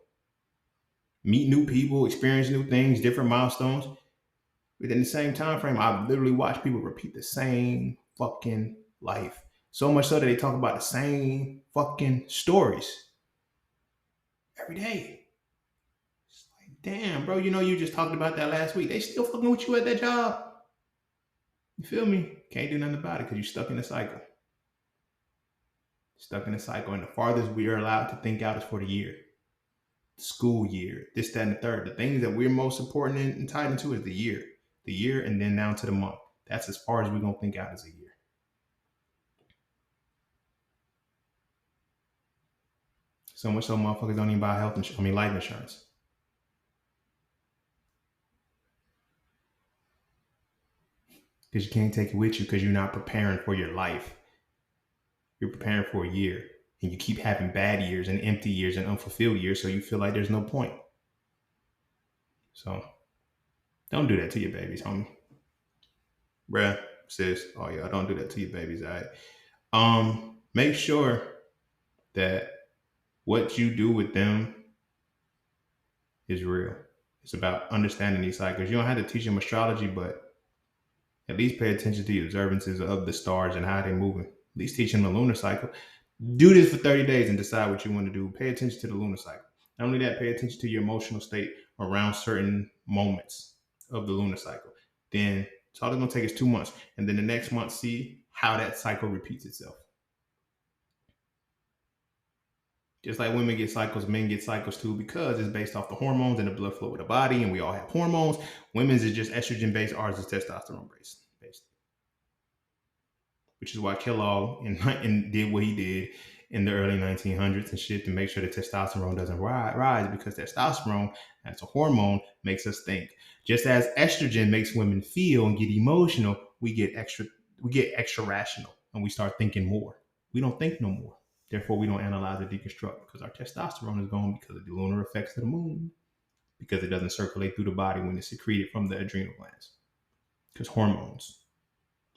Meet new people, experience new things, different milestones. Within the same time frame, I've literally watched people repeat the same fucking life. So much so that they talk about the same fucking stories every day. It's like, damn, bro, you just talked about that last week. They still fucking with you at that job. You feel me? Can't do nothing about it because you're stuck in a cycle. Stuck in a cycle. And the farthest we are allowed to think out is for the year. School year, this, that, and the third. The things that we're most important and tied into is the year. The year and then down to the month. That's as far as we're going to think out as a year. So much so motherfuckers don't even buy life insurance. Because you can't take it with you because you're not preparing for your life. You're preparing for a year. And you keep having bad years and empty years and unfulfilled years, so you feel like there's no point. So don't do that to your babies, homie. Bruh, sis, oh yeah, don't do that to your babies, all right? Make sure that what you do with them is real. It's about understanding these cycles. You don't have to teach them astrology, but at least pay attention to the observances of the stars and how they're moving. At least teach them the lunar cycle. Do this for 30 days and decide what you want to do. Pay attention to the lunar cycle. Not only that, pay attention to your emotional state around certain moments of the lunar cycle. Then it's all it's going to take is 2 months. And then the next month, see how that cycle repeats itself. Just like women get cycles, men get cycles too, because it's based off the hormones and the blood flow of the body, and we all have hormones. Women's is just estrogen based, ours is testosterone based, which is why Kellogg and did what he did in the early 1900s and shit to make sure the testosterone doesn't rise, because testosterone, as a hormone, makes us think. Just as estrogen makes women feel and get emotional, we get extra rational and we start thinking more. We don't think no more. Therefore, we don't analyze or deconstruct because our testosterone is gone because of the lunar effects of the moon, because it doesn't circulate through the body when it's secreted from the adrenal glands. Because hormones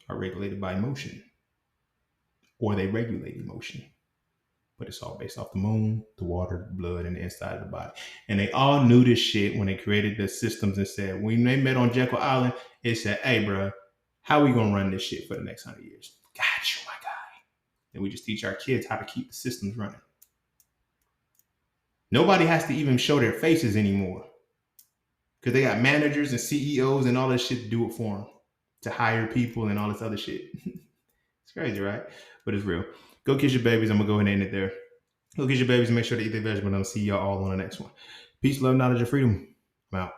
are regulated by emotion, or they regulate emotion. But it's all based off the moon, the water, the blood, and the inside of the body. And they all knew this shit when they created the systems and said, when they met on Jekyll Island, it said, hey, bro, how we going to run this shit for the next 100 years? Got you, my guy. And we just teach our kids how to keep the systems running. Nobody has to even show their faces anymore, because they got managers and CEOs and all this shit to do it for them, to hire people and all this other shit. It's crazy, right? But it's real. Go kiss your babies. I'm going to go ahead and end it there. Go kiss your babies and make sure to eat their vegetables. And I'll see y'all all on the next one. Peace, love, knowledge, and freedom. I'm out.